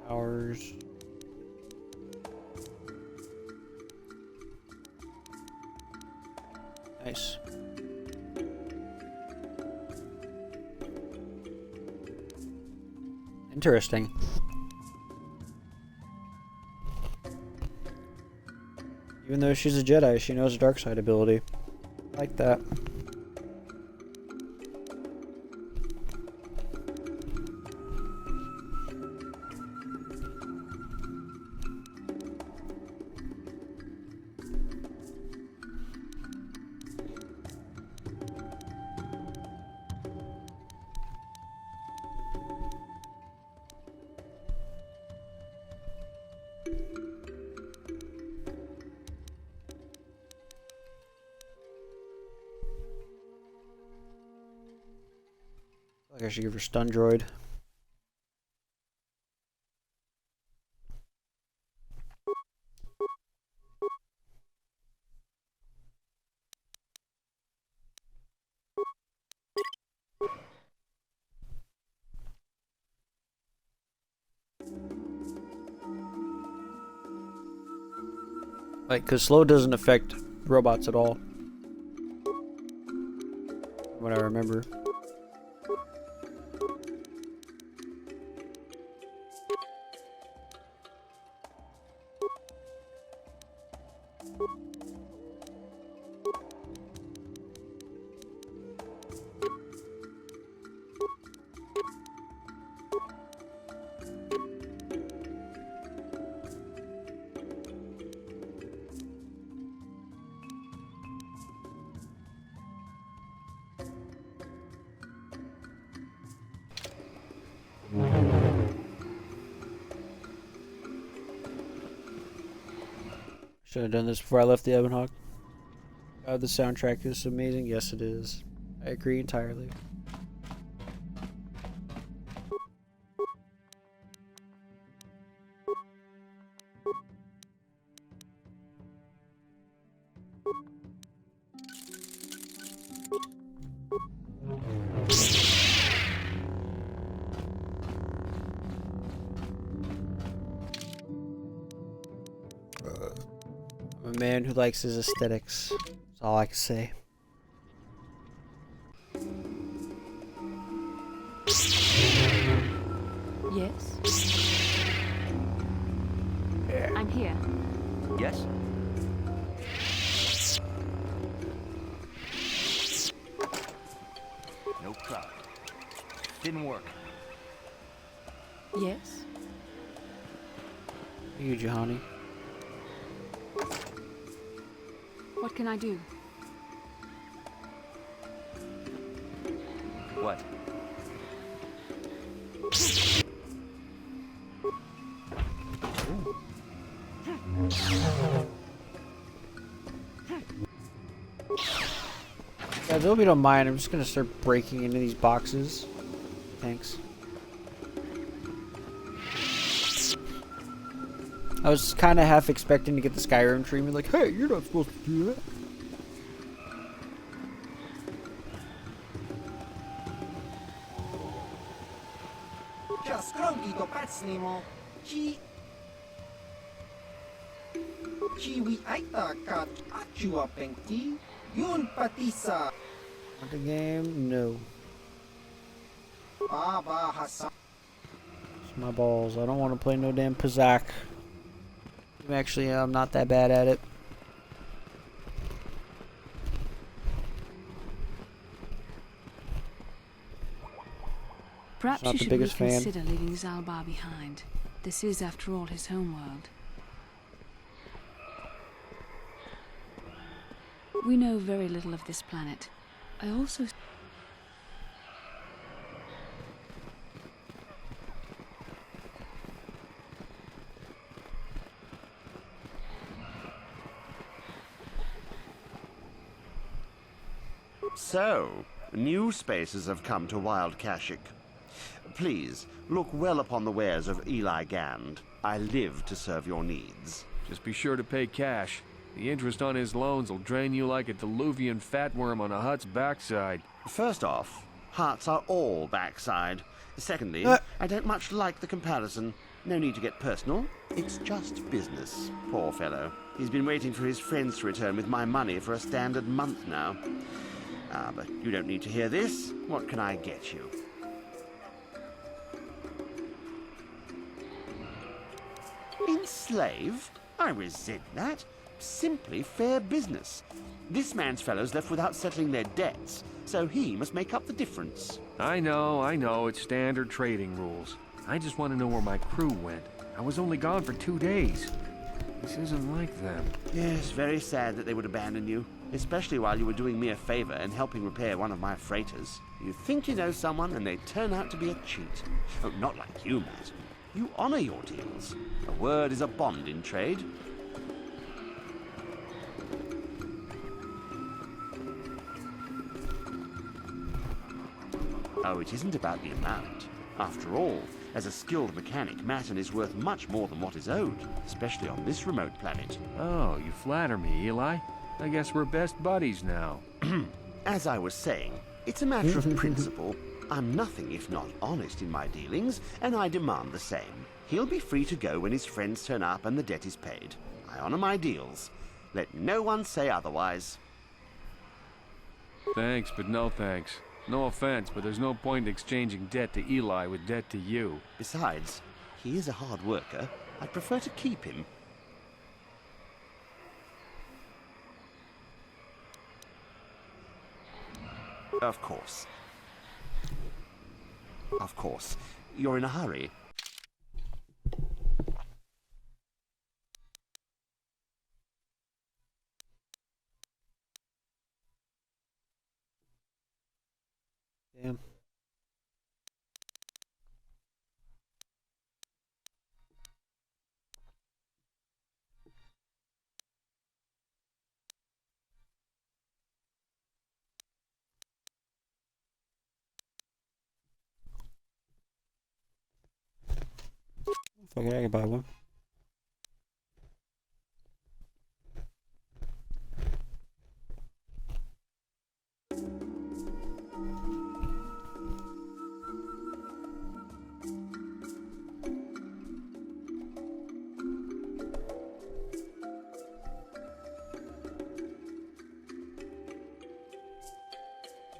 Hours. Nice. Interesting. Even though she's a Jedi, she knows a dark side ability. I like that. I should give her stun droid. Like, because slow doesn't affect robots at all. From what I remember. Should have done this before I left the Ebonhawk. God, the soundtrack is amazing. Yes, it is. I agree entirely. I'm a man who likes his aesthetics. That's all I can say. Yes? I'm here. Yes? No crowd. Didn't work. Yes? You, Juhani. What can I do? What? Guys, I hope you don't mind. I'm just gonna start breaking into these boxes. Thanks. I was kind of half expecting to get the Skyrim treatment, like, hey, you're not supposed to do that. Want the game? No. It's my balls. I don't want to play no damn Pazak. Actually, I'm not that bad at it. Perhaps Not you the should biggest fan. reconsider leaving Zalbar behind. This is, after all, his homeworld. We know very little of this planet. I also... So, new spaces have come to Wild Kashyyyk. Please, look well upon the wares of Eli Gand. I live to serve your needs. Just be sure to pay cash. The interest on his loans will drain you like a diluvian fatworm on a hut's backside. First off, huts are all backside. Secondly, I don't much like the comparison. No need to get personal. It's just business. Poor fellow. He's been waiting for his friends to return with my money for a standard month now. But you don't need to hear this. What can I get you? Enslaved? I resent that. Simply fair business. This man's fellows left without settling their debts, so he must make up the difference. I know, it's standard trading rules. I just want to know where my crew went. I was only gone for 2 days. This isn't like them. Yes, very sad that they would abandon you, especially while you were doing me a favor and helping repair one of my freighters. You think you know someone, and they turn out to be a cheat. Oh, not like you, Matt. You honor your deals. A word is a bond in trade. Oh, it isn't about the amount. After all, as a skilled mechanic, Matten is worth much more than what is owed, especially on this remote planet. Oh, you flatter me, Eli. I guess we're best buddies now. As I was saying, it's a matter of principle. I'm nothing if not honest in my dealings, and I demand the same. He'll be free to go when his friends turn up and the debt is paid. I honor my deals. Let no one say otherwise. Thanks, but no thanks. No offense, but there's no point exchanging debt to Eli with debt to you. Besides, he is a hard worker. I'd prefer to keep him. Of course. Of course. You're in a hurry. Damn. Fuck it, I can buy one.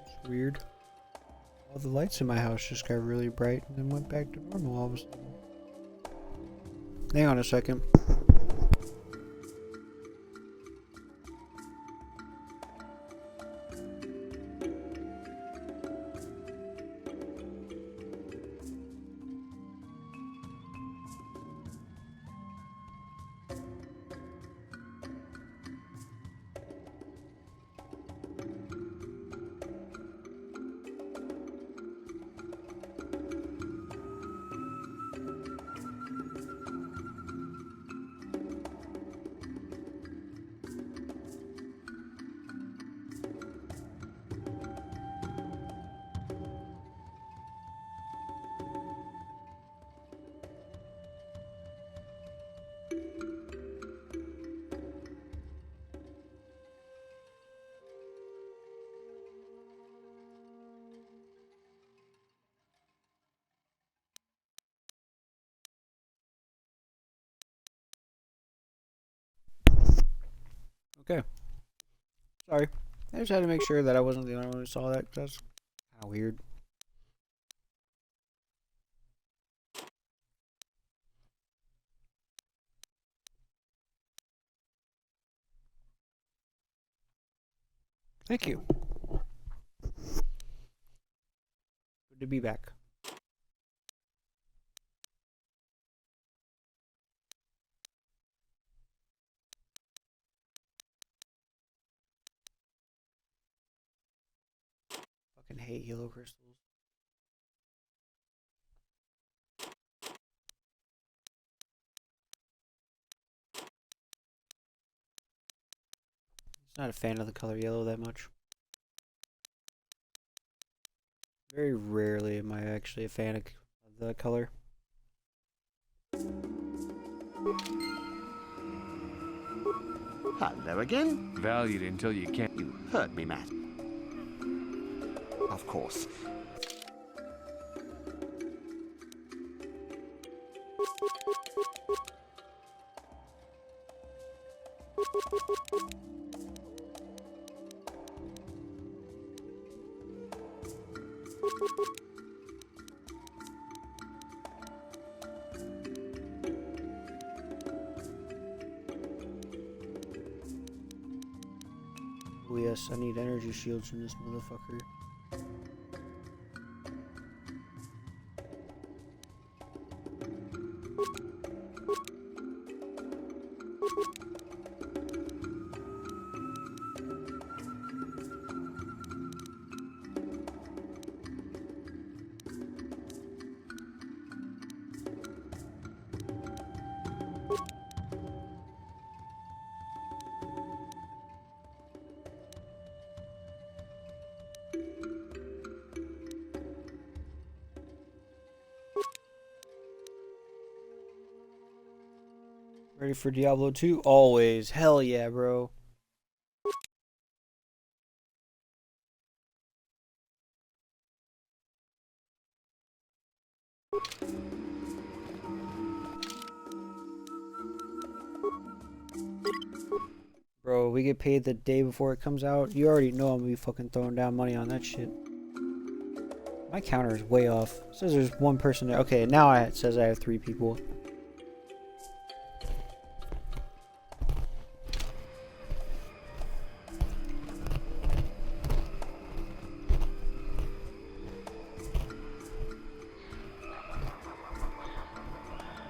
It's weird. All the lights in my house just got really bright and then went back to normal all of a sudden. Hang on a second. Okay. Sorry. I just had to make sure that I wasn't the only one who saw that. That's kind of weird. Thank you. Good to be back. Fucking hate yellow crystals. Not a fan of the color yellow that much. Very rarely am I actually a fan of the color. Hello again. Valued until you can't. You heard me, Matt. Of course. Oh yes, I need energy shields from this motherfucker. Ready for Diablo 2? Always. Hell yeah, bro. Bro, we get paid the day before it comes out. You already know I'm gonna be fucking throwing down money on that shit. My counter is way off. It says there's one person there. Okay, now it says I have 3 people.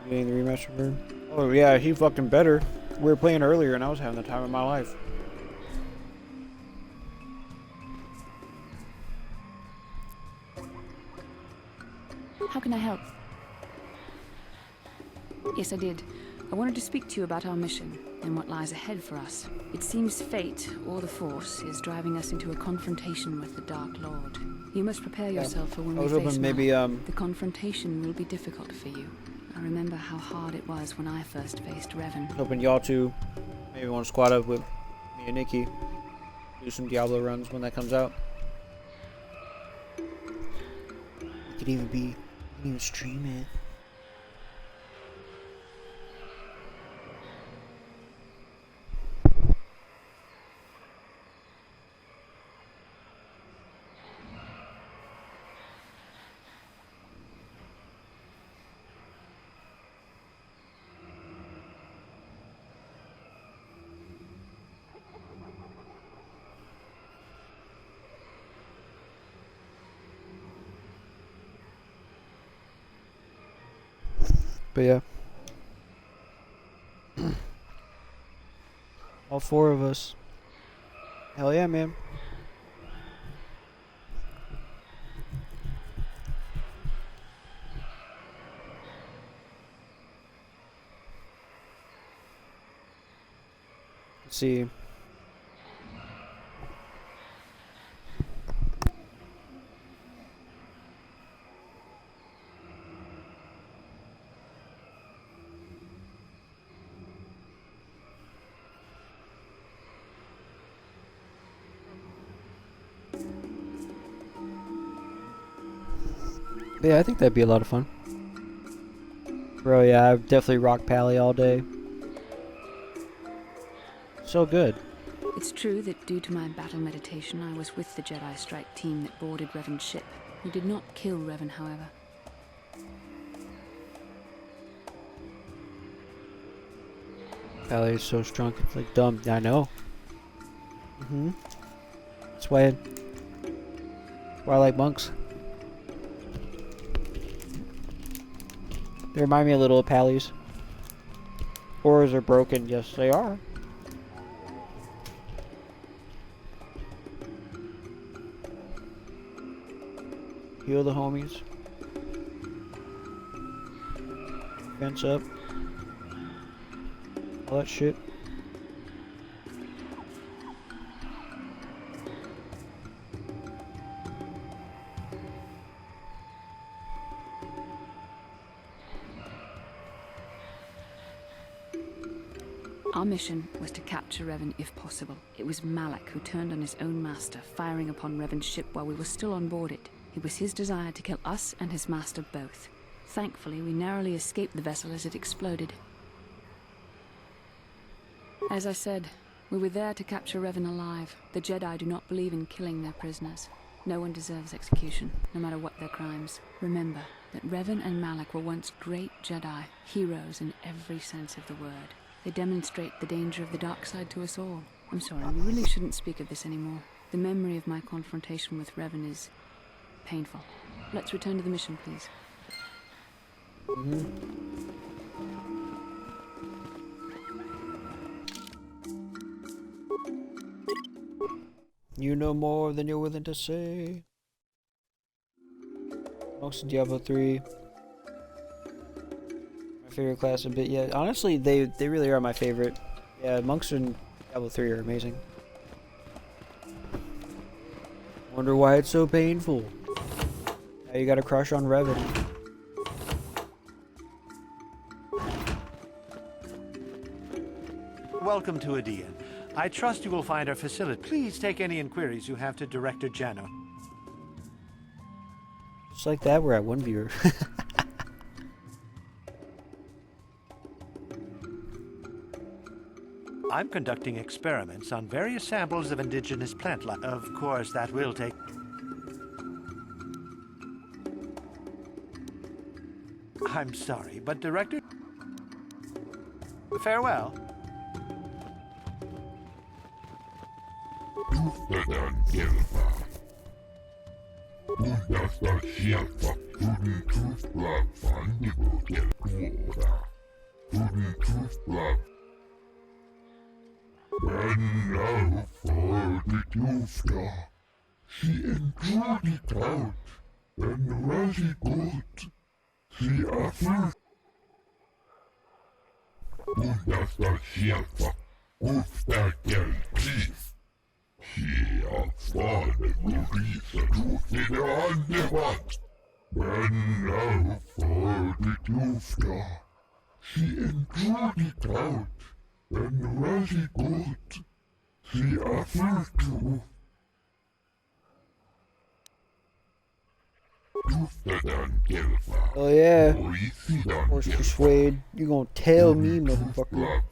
Getting the remaster version. Oh yeah, he fucking better. We were playing earlier and I was having the time of my life. How can I help? Yes, I did. I wanted to speak to you about our mission and what lies ahead for us. It seems fate, or the Force, is driving us into a confrontation with the Dark Lord. You must prepare yourself for when we face maybe The confrontation will be difficult for you. I remember how hard it was when I first faced Revan. Hoping y'all two maybe want to squad up with me and Nikki. Do some Diablo runs when that comes out. It could even stream it. But yeah. All 4 of us. Hell yeah, man. Let's see. Yeah, I think that'd be a lot of fun. Bro, yeah, I've definitely rocked Pally all day. So good. It's true that due to my battle meditation, I was with the Jedi strike team that boarded Revan's ship. We did not kill Revan, however. Pally is so strong, it's like dumb. I know. That's why I like monks. They remind me a little of Pallies. Auras are broken, yes they are. Heal the homies. Fence up. All that shit. Our mission was to capture Revan if possible. It was Malak who turned on his own master, firing upon Revan's ship while we were still on board it. It was his desire to kill us and his master both. Thankfully, we narrowly escaped the vessel as it exploded. As I said, we were there to capture Revan alive. The Jedi do not believe in killing their prisoners. No one deserves execution, no matter what their crimes. Remember that Revan and Malak were once great Jedi, heroes in every sense of the word. They demonstrate the danger of the dark side to us all. I'm sorry, we really shouldn't speak of this anymore. The memory of my confrontation with Revan is painful. Let's return to the mission, please. You know more than you're willing to say. Monks in Diablo 3. My favorite class a bit. Yeah, honestly, they really are my favorite. Yeah, monks in Diablo 3 are amazing. Wonder why it's so painful. Now you got a crush on Revan. Welcome to Adean. I trust you will find our facility. Please take any inquiries you have to Director Jano. Just like that, we're at one viewer. I'm conducting experiments on various samples of indigenous plant life. Of course, that will take... I'm sorry, but Director... Farewell. She enjoyed it out, and very good. She affirmed. Understand hjälpa, upptäcker pris. She erfarne beviser tog det andebatt. Men now for the Jufta. She enjoyed it out, and very good. She affirmed to. Oh yeah. Force persuade. You gonna tell me, motherfucker.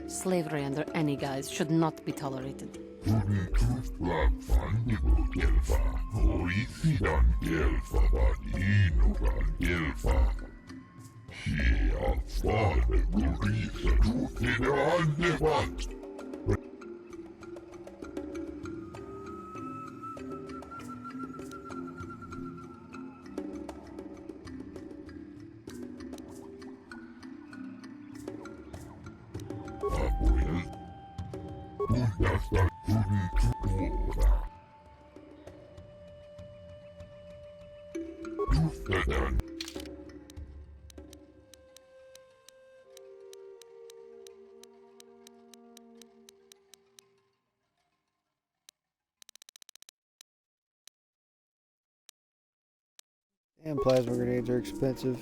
Slavery under any guise should not be tolerated. And plasma grenades are expensive.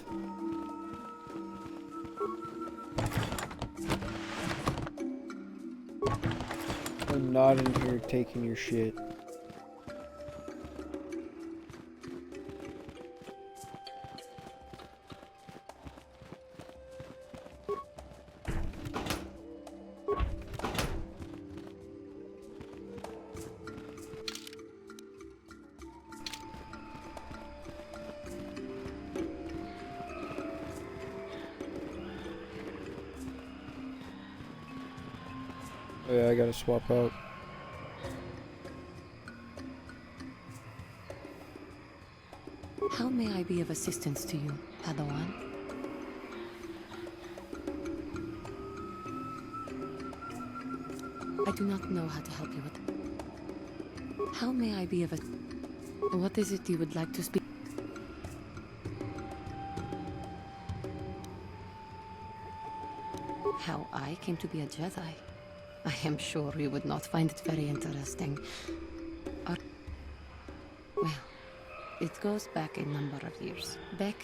I'm not in here taking your shit. Oh yeah, I gotta swap out. How may I be of assistance to you, Padawan? I do not know how to help you with. How may I be of a... What is it you would like to speak? How I came to be a Jedi? I am sure you would not find it very interesting. Or... Well, it goes back a number of years. Back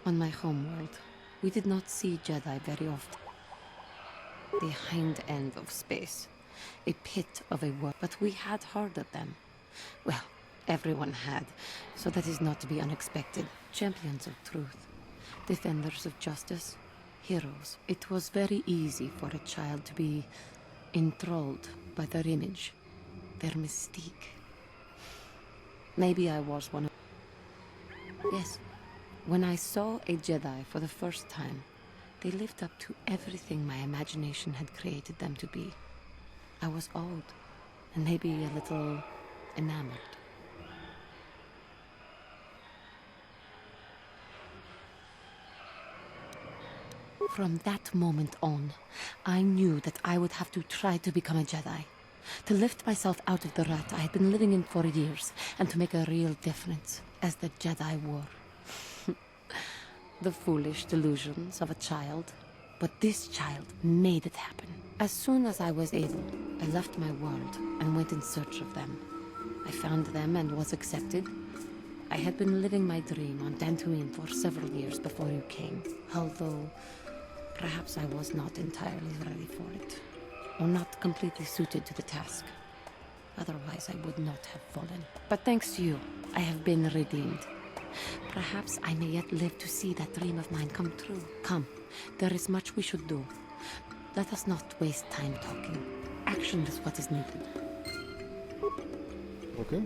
on my homeworld, we did not see Jedi very often. The hind end of space. A pit of a world, but we had heard of them. Well, everyone had, so that is not to be unexpected. Champions of truth, defenders of justice, heroes. It was very easy for a child to be enthralled by their image, their mystique. Maybe I was one of... Yes, when I saw a Jedi for the first time, they lived up to everything my imagination had created them to be. I was awed, and maybe a little enamored. From that moment on, I knew that I would have to try to become a Jedi. To lift myself out of the rut I had been living in for years, and to make a real difference, as the Jedi were. The foolish delusions of a child. But this child made it happen. As soon as I was able, I left my world and went in search of them. I found them and was accepted. I had been living my dream on Dantooine for several years before you came, although perhaps I was not entirely ready for it, or not completely suited to the task. Otherwise, I would not have fallen. But thanks to you, I have been redeemed. Perhaps I may yet live to see that dream of mine come true. Come, there is much we should do. Let us not waste time talking. Action is what is needed. Okay.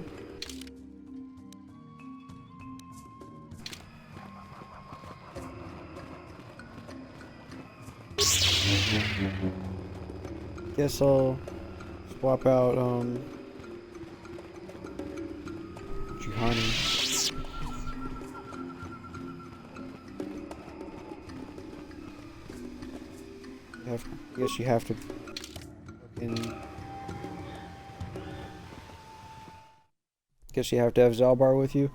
Guess I'll swap out Juhani. I guess you have to guess you have to have Zalbar with you.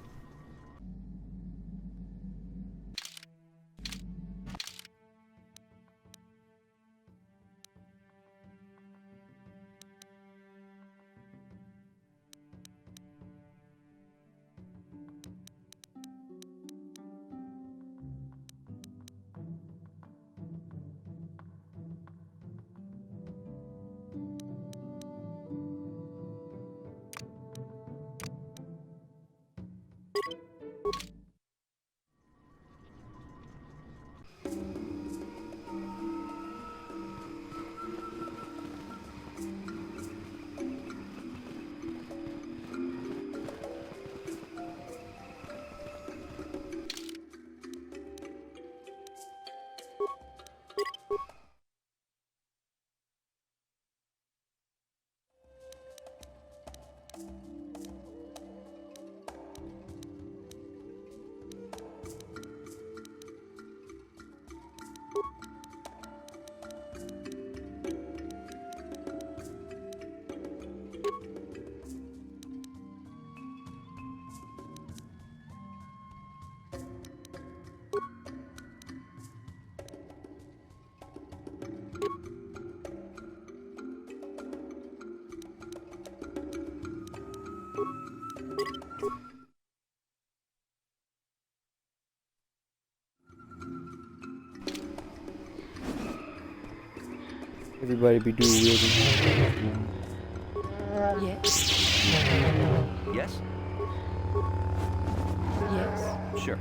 Everybody be dual wielding. Yes. Yes? Yes. Sure.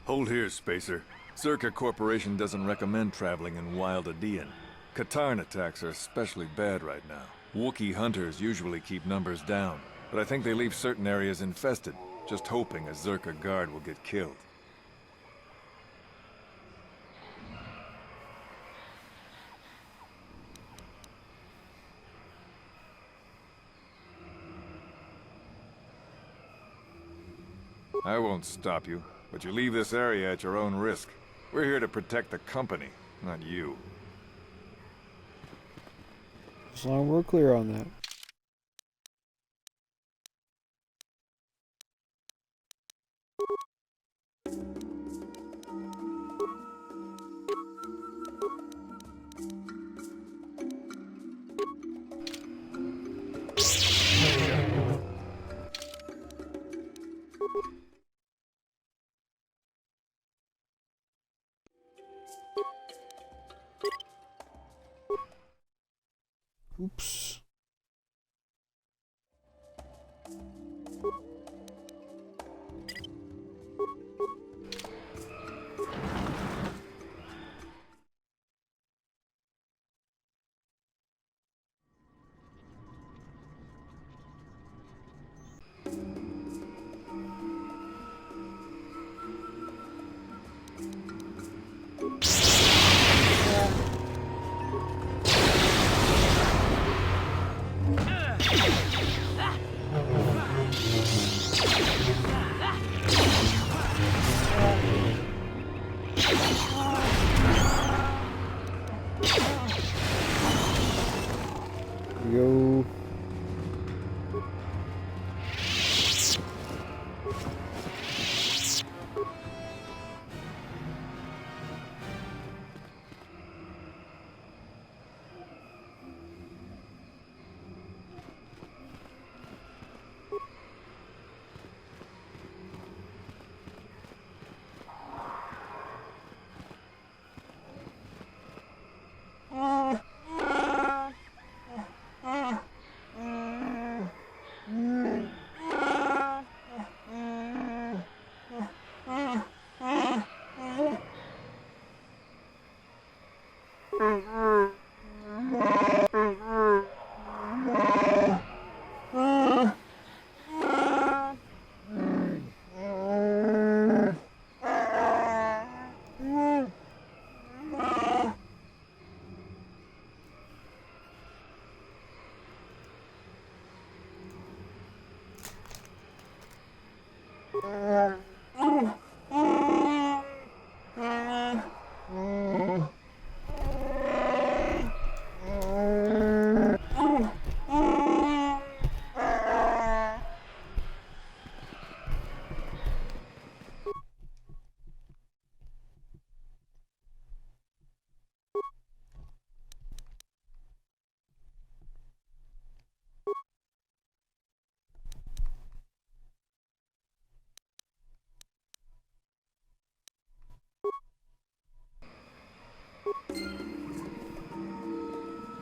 Hold here, Spacer. Zerka Corporation doesn't recommend traveling in Wild Adean. Katarn attacks are especially bad right now. Wookiee hunters usually keep numbers down, but I think they leave certain areas infested, just hoping a Zerka guard will get killed. I won't stop you, but you leave this area at your own risk. We're here to protect the company, not you. As long as we're clear on that. Oops. Yo.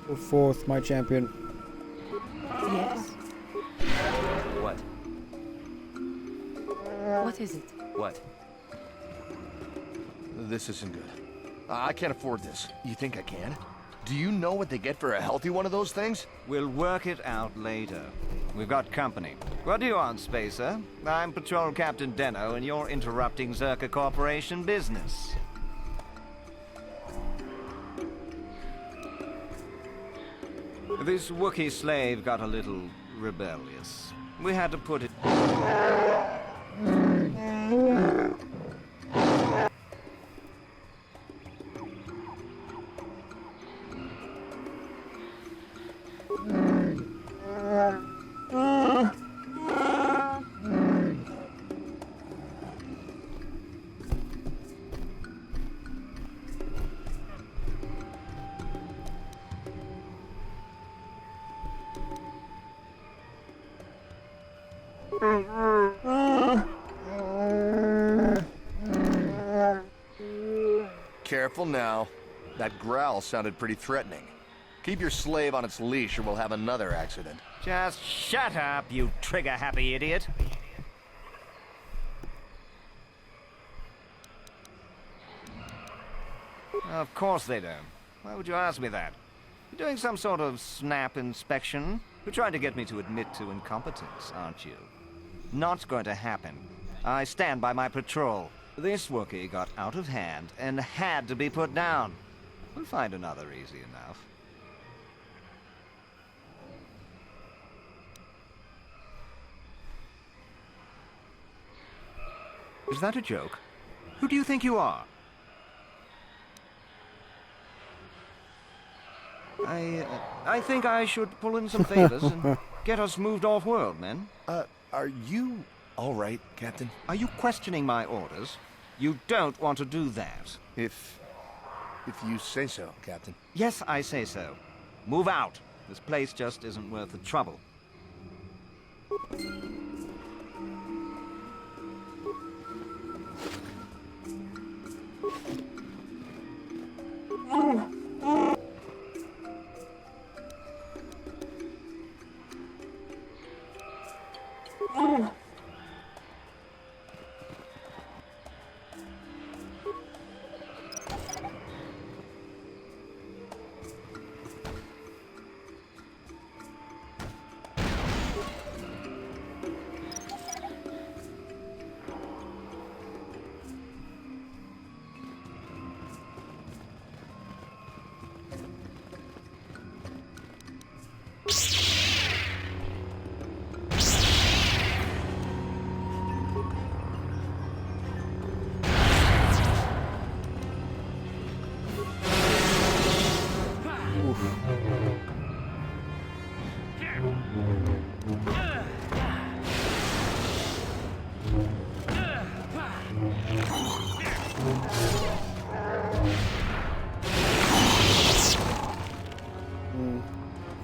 Go forth, my champion. Yes. What? What is it? What? This isn't good. I can't afford this. You think I can? Do you know what they get for a healthy one of those things? We'll work it out later. We've got company. What do you want, Spacer? I'm Patrol Captain Deno, and you're interrupting Zerka Corporation business. This Wookiee slave got a little rebellious. We had to put it... Careful now. That growl sounded pretty threatening. Keep your slave on its leash or we'll have another accident. Just shut up, you trigger-happy idiot. Of course they don't. Why would you ask me that? You're doing some sort of snap inspection? You're trying to get me to admit to incompetence, aren't you? Not going to happen. I stand by my patrol. This Wookiee got out of hand and had to be put down. We'll find another easy enough. Is that a joke? Who do you think you are? I think I should pull in some favors and get us moved off-world, men. Are you all right, Captain? Are you questioning my orders? You don't want to do that. If you say so, Captain. Yes, I say so. Move out. This place just isn't worth the trouble.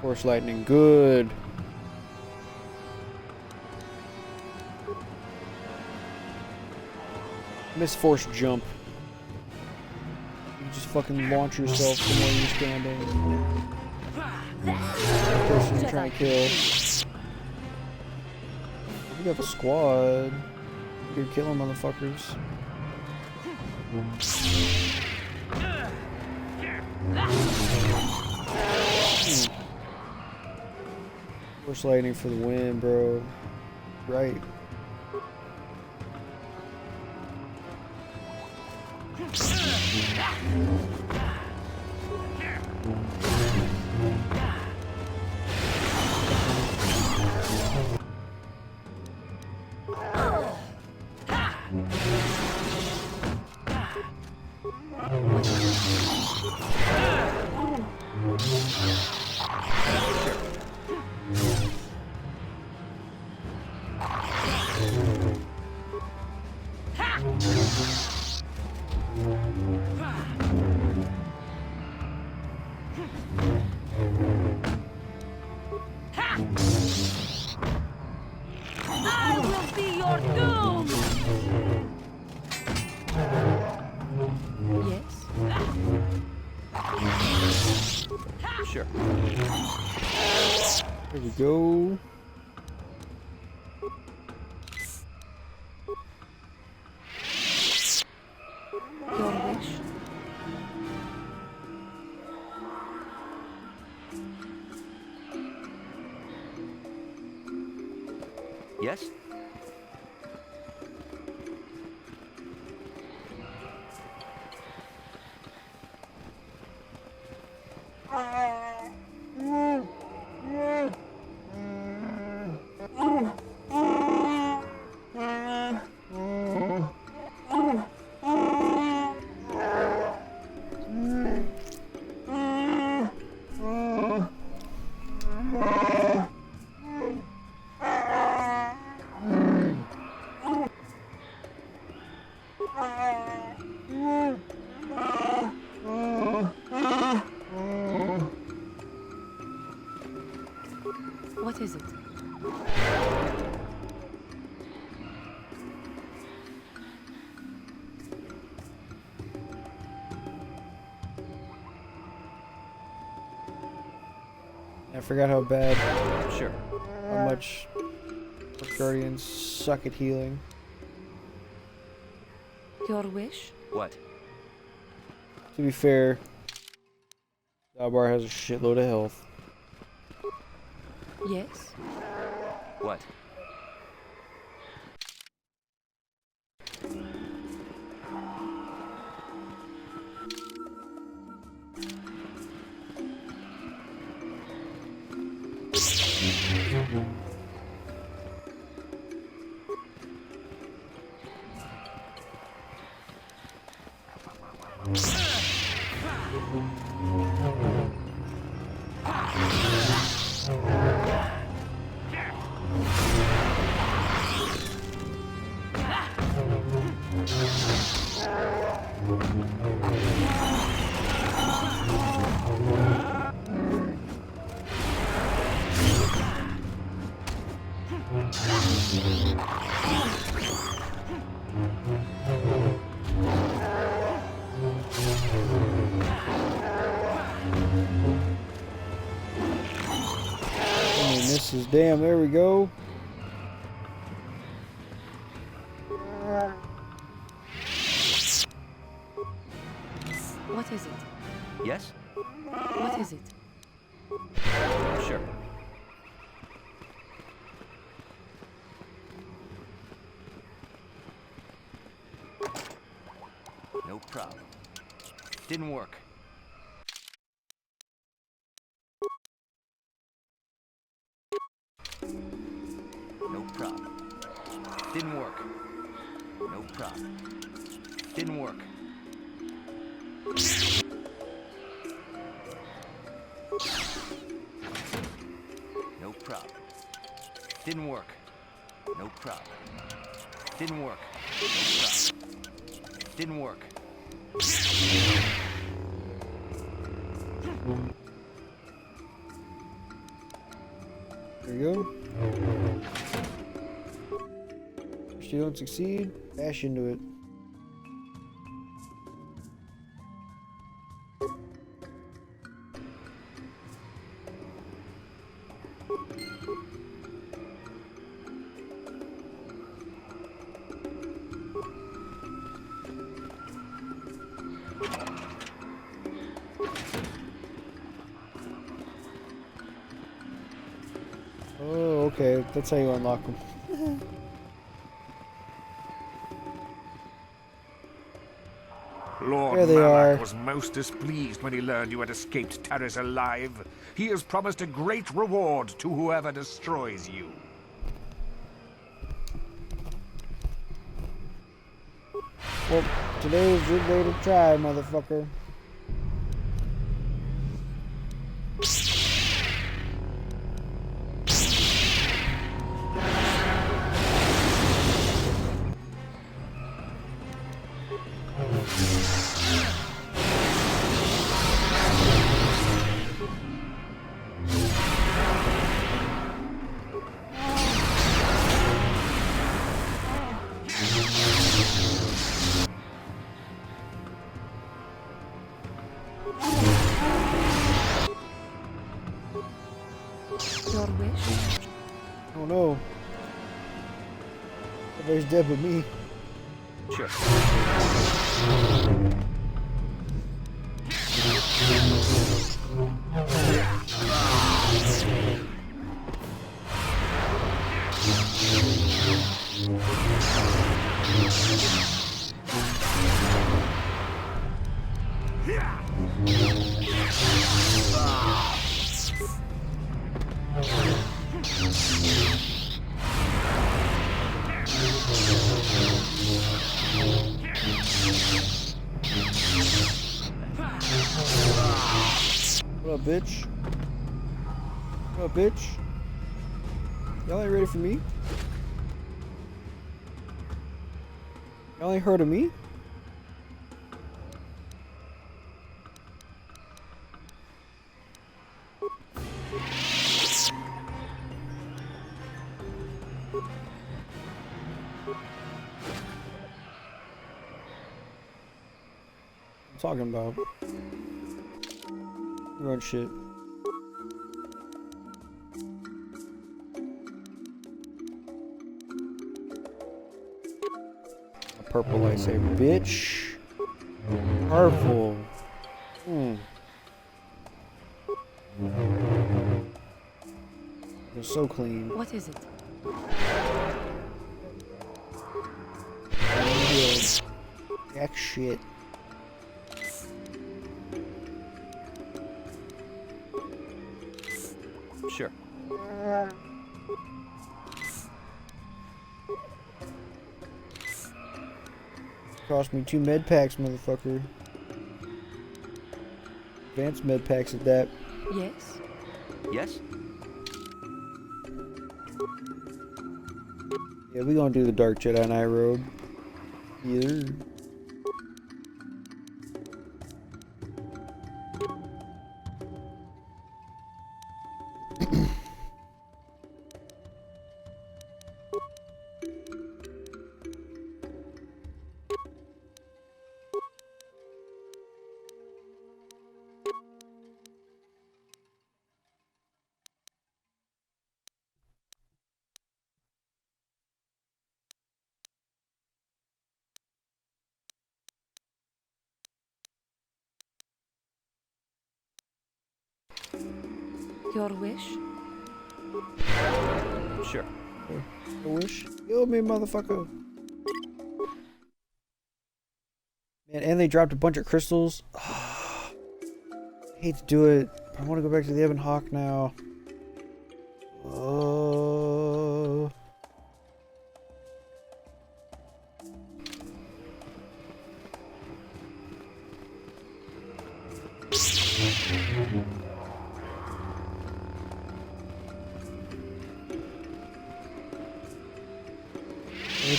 Force lightning, good. Miss force jump. You just fucking launch yourself from where you're standing. Person you're trying to kill. You have a squad. You're killing motherfuckers. Force lightning for the win, bro. Right. I will be your doom! Yes? Sure. There we go. Your wish? Yes? What is it? I forgot how bad. Sure. How much Guardians suck at healing. Your wish? What? To be fair, Dalbar has a shitload of health. Yes. What? Misses. Damn, there we go. What is it? Yes? What is it? Sure. No problem. Didn't work. No problem. Didn't work. No problem. Didn't work. No problem. Didn't work. No problem. Didn't work. No problem. Didn't work. There you go. If you don't succeed, bash into it. Oh, okay. That's how you unlock them. Lord There they Malak are. was most displeased when he learned you had escaped Taris alive. He has promised a great reward to whoever destroys you. Well, today's your day to try, motherfucker. Your wish? Oh no. Everybody's dead but me. Sure. What up, bitch? What up, bitch? Y'all ain't ready for me? Y'all ain't heard of me? I'm talking about. Run shit. purple lightsaber, bitch. Purple. They're so clean. What is it? Jack shit. Sure. Cost me 2 med packs, motherfucker. Advanced med packs at that. Yes? Yes? Yeah, we gonna do the Dark Jedi Knight robe. Yeah. Your wish? Sure. I wish. Kill me, motherfucker. Man, and they dropped a bunch of crystals. I hate to do it. I want to go back to the Ebon Hawk now.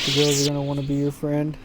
The girls are gonna want to be your friend.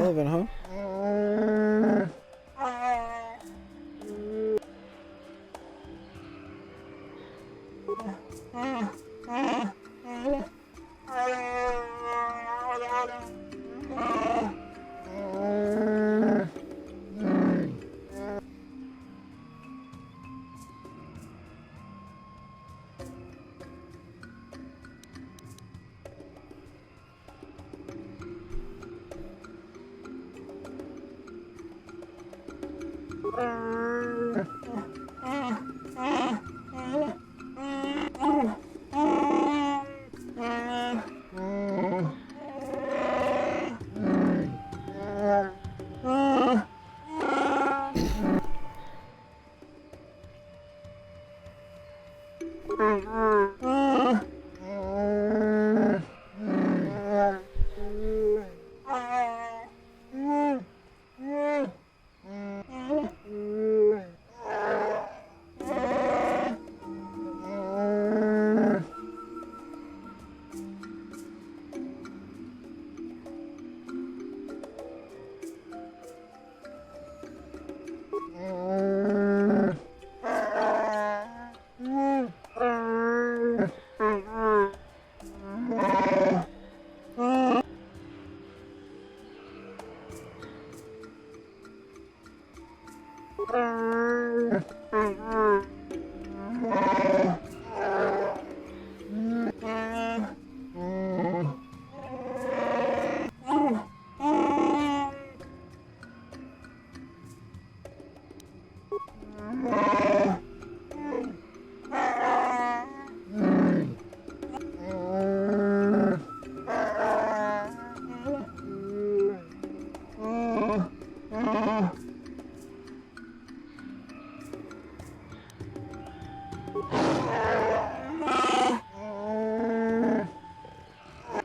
Relevant, huh?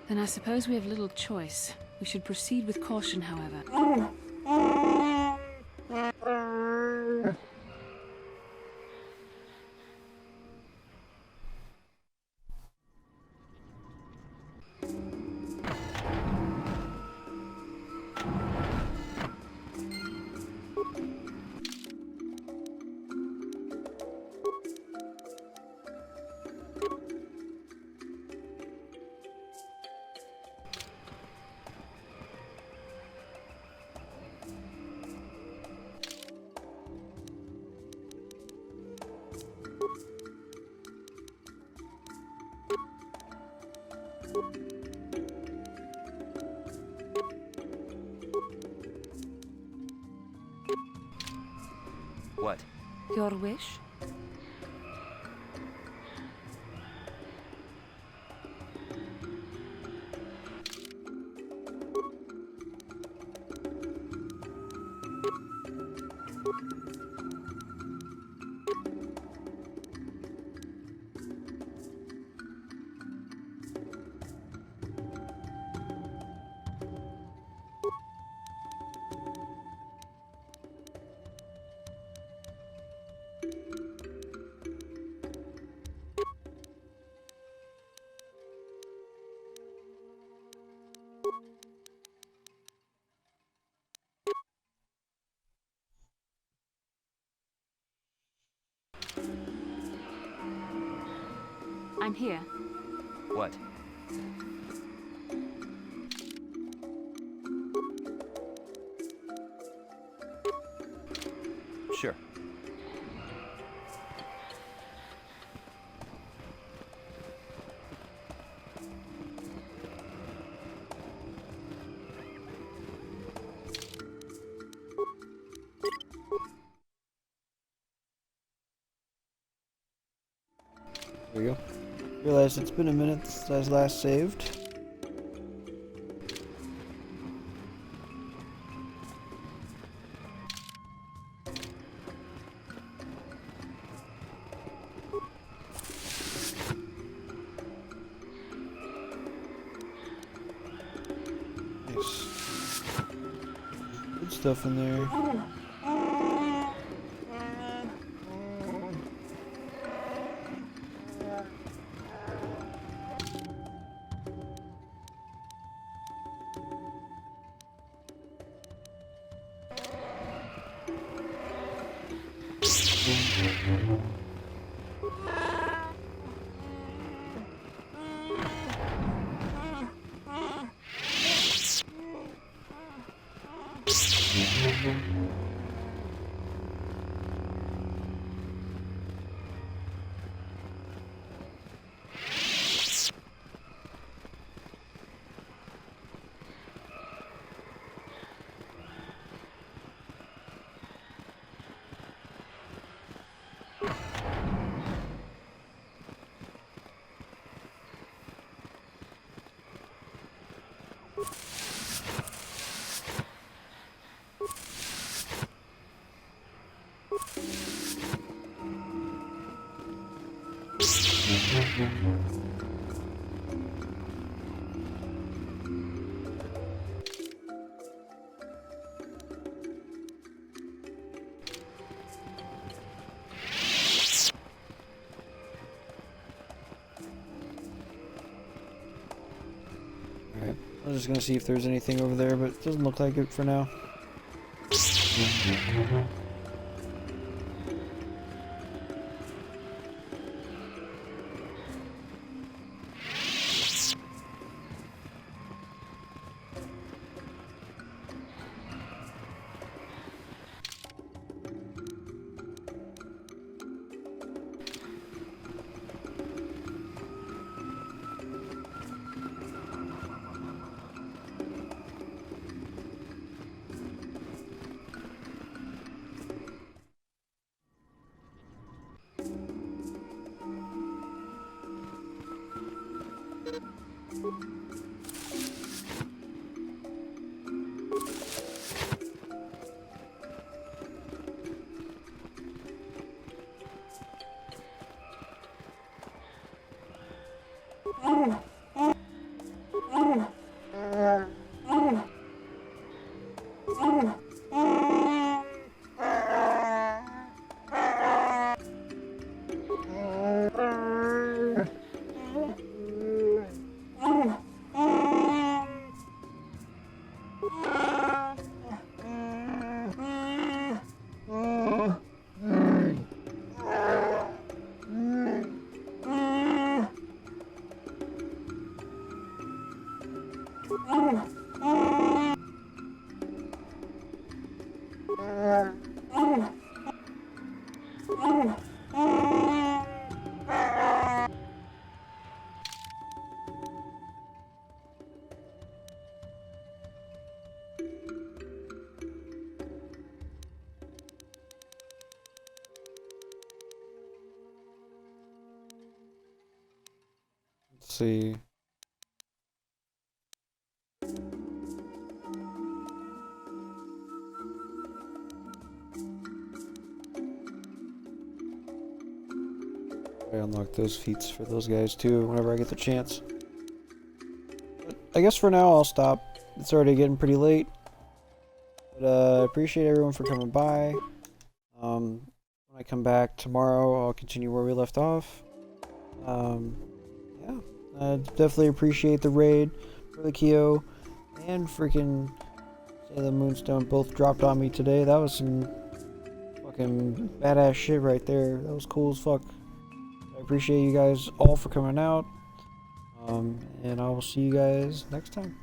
Then I suppose we have little choice. We should proceed with caution, however. What? Your wish? I'm here. What? Sure. There we go. Realized it's been a minute since I last saved. Nice. Good stuff in there. Alright, I'm just gonna see if there's anything over there, but it doesn't look like it for now. Let's see. I unlock those feats for those guys too whenever I get the chance. But I guess for now I'll stop. It's already getting pretty late. But I appreciate everyone for coming by. When I come back tomorrow, I'll continue where we left off. Yeah, I definitely appreciate the raid for the Kyo and freaking the Moonstone both dropped on me today. That was some fucking badass shit right there. That was cool as fuck. I appreciate you guys all for coming out. And I will see you guys next time.